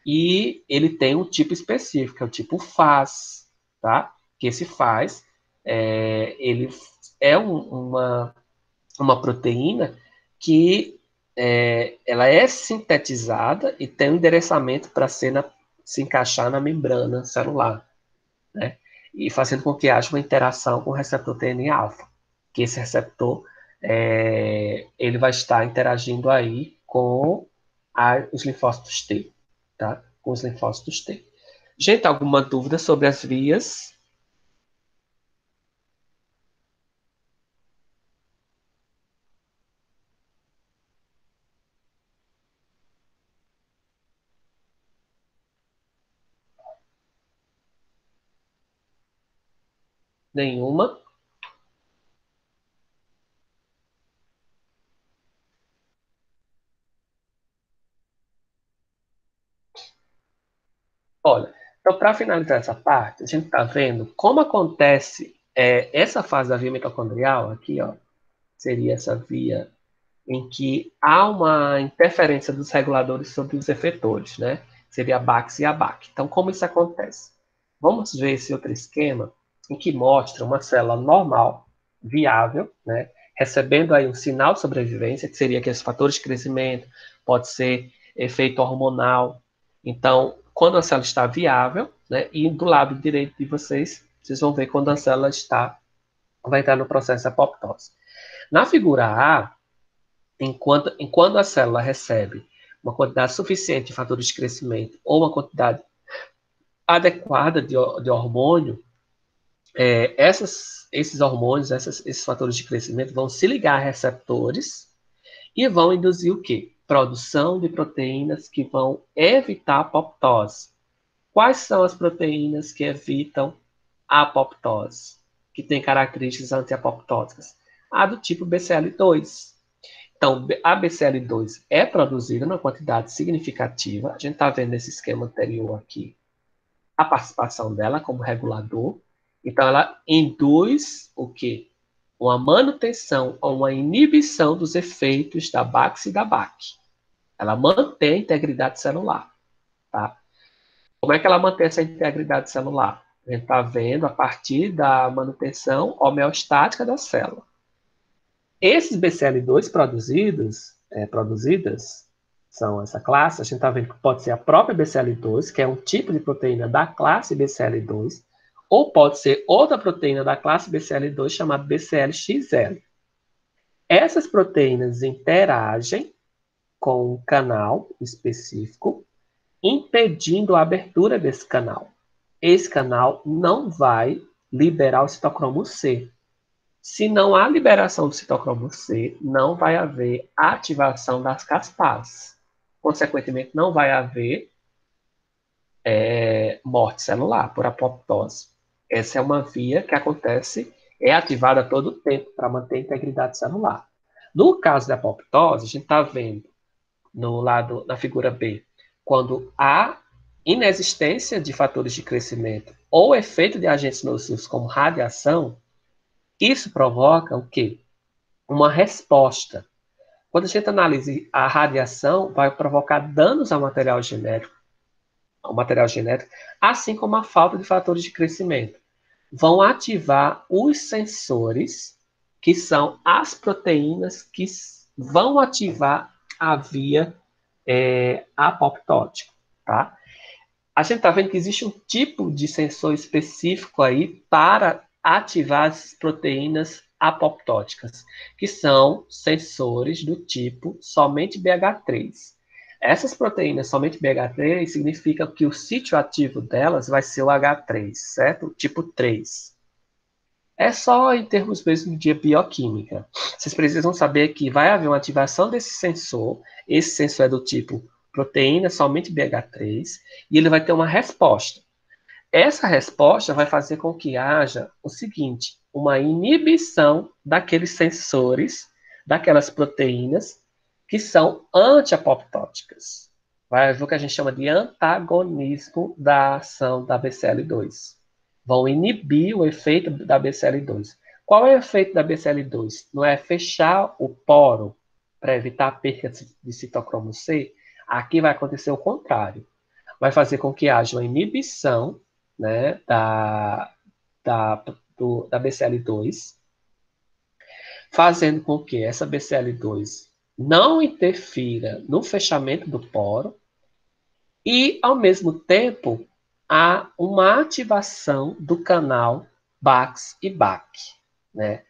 e ele tem um tipo específico, é o tipo FAS, tá? Que esse FAS, ele é uma proteína que ela é sintetizada e tem um endereçamento para se encaixar na membrana celular. Né? E fazendo com que haja uma interação com o receptor TNA-alfa, que esse receptor ele vai estar interagindo aí com os linfócitos T, tá? Com os linfócitos T. Gente, alguma dúvida sobre as vias? Nenhuma? Olha, então para finalizar essa parte, a gente está vendo como acontece essa fase da via mitocondrial, aqui, ó, seria essa via em que há uma interferência dos reguladores sobre os efetores, né? Seria a BAX e a BAC. Então, como isso acontece? Vamos ver esse outro esquema em que mostra uma célula normal, viável, né? Recebendo aí um sinal de sobrevivência, que seria aqueles fatores de crescimento, pode ser efeito hormonal. Então, quando a célula está viável, né? E do lado direito de vocês vão ver quando a célula vai entrar no processo de apoptose. Na figura A, enquanto a célula recebe uma quantidade suficiente de fatores de crescimento ou uma quantidade adequada de hormônio, esses hormônios, esses fatores de crescimento vão se ligar a receptores e vão induzir o quê? Produção de proteínas que vão evitar a apoptose. Quais são as proteínas que evitam a apoptose, que têm características antiapoptóticas? A do tipo BCL2. Então, a BCL2 é produzida numa quantidade significativa. A gente está vendo nesse esquema anterior aqui a participação dela como regulador. Então, ela induz o quê? Uma manutenção ou uma inibição dos efeitos da BAX e da BAC. Ela mantém a integridade celular, tá? Como é que ela mantém essa integridade celular? A gente está vendo a partir da manutenção homeostática da célula. Esses BCL2 produzidas, são essa classe, a gente está vendo que pode ser a própria BCL2, que é um tipo de proteína da classe BCL2, ou pode ser outra proteína da classe BCL2 chamada BCLXL. Essas proteínas interagem com um canal específico, impedindo a abertura desse canal. Esse canal não vai liberar o citocromo C. Se não há liberação do citocromo C, não vai haver ativação das caspases. Consequentemente, não vai haver morte celular por apoptose. Essa é uma via que acontece, é ativada a todo tempo para manter a integridade celular. No caso da apoptose, a gente está vendo no lado, na figura B, quando há inexistência de fatores de crescimento ou efeito de agentes nocivos como radiação, isso provoca o quê? Uma resposta. Quando a gente analisa a radiação, vai provocar danos ao material genético, assim como a falta de fatores de crescimento. Vão ativar os sensores, que são as proteínas que vão ativar a via apoptótica, tá? A gente está vendo que existe um tipo de sensor específico aí para ativar as proteínas apoptóticas, que são sensores do tipo somente BH3. Essas proteínas somente BH3 significa que o sítio ativo delas vai ser o H3, certo? Tipo 3. É só em termos mesmo de bioquímica. Vocês precisam saber que vai haver uma ativação desse sensor. Esse sensor é do tipo proteína somente BH3 e ele vai ter uma resposta. Essa resposta vai fazer com que haja o seguinte, uma inibição daqueles sensores, daquelas proteínas que são antiapoptóticas. Vai haver o que a gente chama de antagonismo da ação da BCL2. Vão inibir o efeito da BCL2. Qual é o efeito da BCL2? Não é fechar o poro para evitar a perda de citocromo C? Aqui vai acontecer o contrário. Vai fazer com que haja uma inibição, né, da BCL2, fazendo com que essa BCL2 não interfira no fechamento do poro e, ao mesmo tempo, há uma ativação do canal BAX e BAC. Né?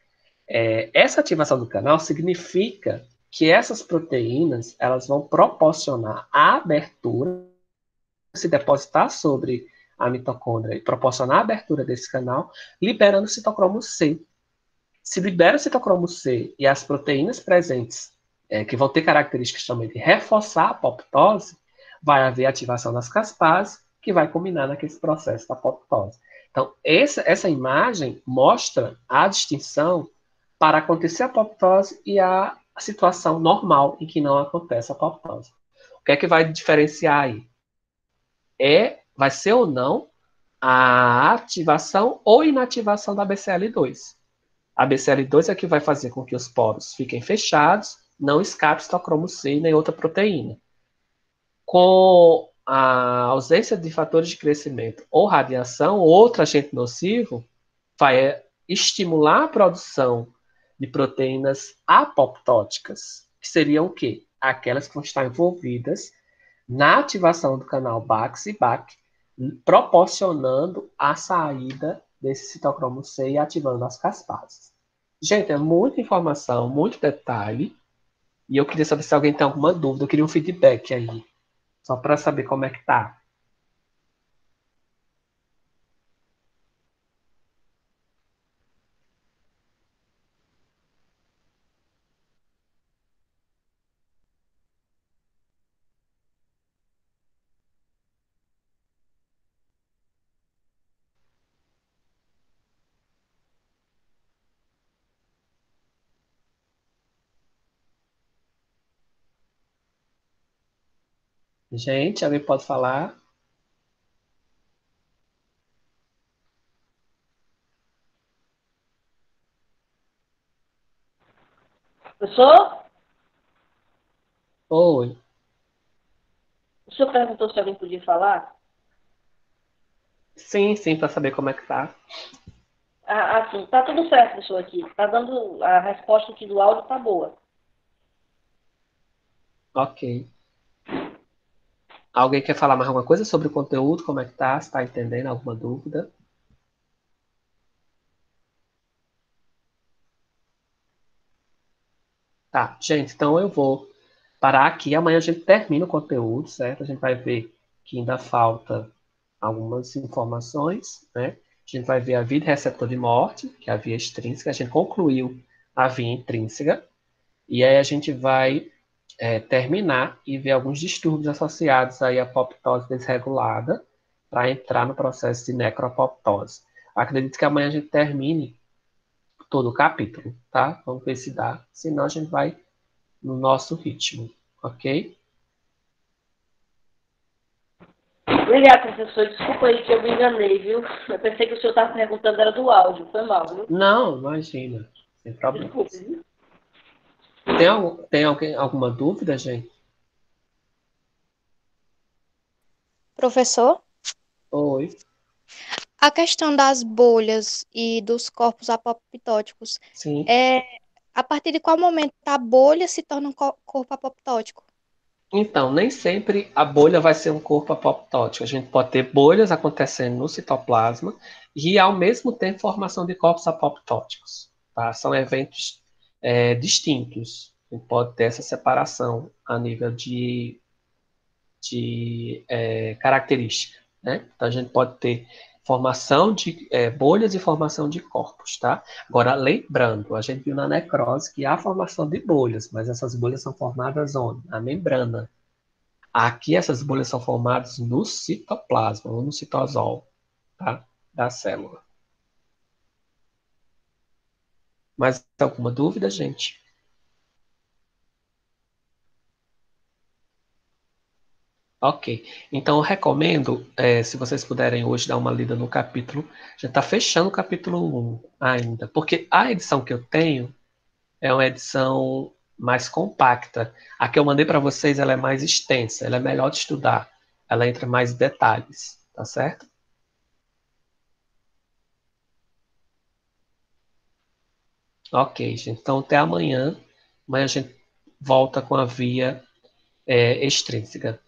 Essa ativação do canal significa que essas proteínas elas vão proporcionar a abertura, se depositar sobre a mitocôndria e proporcionar a abertura desse canal, liberando o citocromo C. Se libera o citocromo C e as proteínas presentes, que vão ter características também de reforçar a apoptose, vai haver ativação das caspases, que vai culminar naquele processo da apoptose. Então, essa imagem mostra a distinção para acontecer a apoptose e a situação normal em que não acontece a apoptose. O que é que vai diferenciar aí? Vai ser ou não a ativação ou inativação da BCL2. A BCL2 é que vai fazer com que os poros fiquem fechados, não escape citocromo C nem outra proteína. Com a ausência de fatores de crescimento ou radiação, outro agente nocivo vai estimular a produção de proteínas apoptóticas, que seriam o quê? Aquelas que vão estar envolvidas na ativação do canal BAX e BAC, proporcionando a saída desse citocromo C e ativando as caspases. Gente, é muita informação, muito detalhe, e eu queria saber se alguém tem alguma dúvida, eu queria um feedback aí, só para saber como é que tá. Gente, alguém pode falar? Professor? Oi. O senhor perguntou se alguém podia falar? Sim, sim, para saber como é que tá. Sim, tá tudo certo, professor, aqui. Tá dando, a resposta aqui do áudio tá boa. Ok. Alguém quer falar mais alguma coisa sobre o conteúdo? Como é que tá? Se tá entendendo? Alguma dúvida? Tá, gente, então eu vou parar aqui. Amanhã a gente termina o conteúdo, certo? A gente vai ver que ainda falta algumas informações, né? A gente vai ver a via receptor de morte, que é a via extrínseca. A gente concluiu a via intrínseca. E aí a gente vai terminar e ver alguns distúrbios associados aí à apoptose desregulada para entrar no processo de necroapoptose. Acredito que amanhã a gente termine todo o capítulo, tá? Vamos ver se dá. Senão a gente vai no nosso ritmo, ok? Obrigada, professor. Desculpa aí que eu me enganei, viu? Eu pensei que o senhor estava perguntando era do áudio. Foi mal, viu? Não, imagina, sem Desculpe, problemas. viu? Tem alguém, alguma dúvida, gente? Professor, Oi. a questão das bolhas e dos corpos apoptóticos, Sim. é a partir de qual momento a bolha se torna um corpo apoptótico? Então, nem sempre a bolha vai ser um corpo apoptótico. A gente pode ter bolhas acontecendo no citoplasma e, ao mesmo tempo, formação de corpos apoptóticos. Tá? São eventos distintos. A gente pode ter essa separação a nível de característica. Né? Então, a gente pode ter formação de bolhas e formação de corpos. Tá? Agora, lembrando, a gente viu na necrose que há formação de bolhas, mas essas bolhas são formadas onde? Na membrana. Aqui essas bolhas são formadas no citoplasma, ou no citosol, tá? Da célula. Mais alguma dúvida, gente? Ok. Então, eu recomendo, se vocês puderem hoje dar uma lida no capítulo, já está fechando o capítulo 1 ainda, porque a edição que eu tenho é uma edição mais compacta. A que eu mandei para vocês, ela é mais extensa, ela é melhor de estudar, ela entra mais em detalhes, tá certo? Ok, gente. Então, até amanhã. Amanhã a gente volta com a via extrínseca.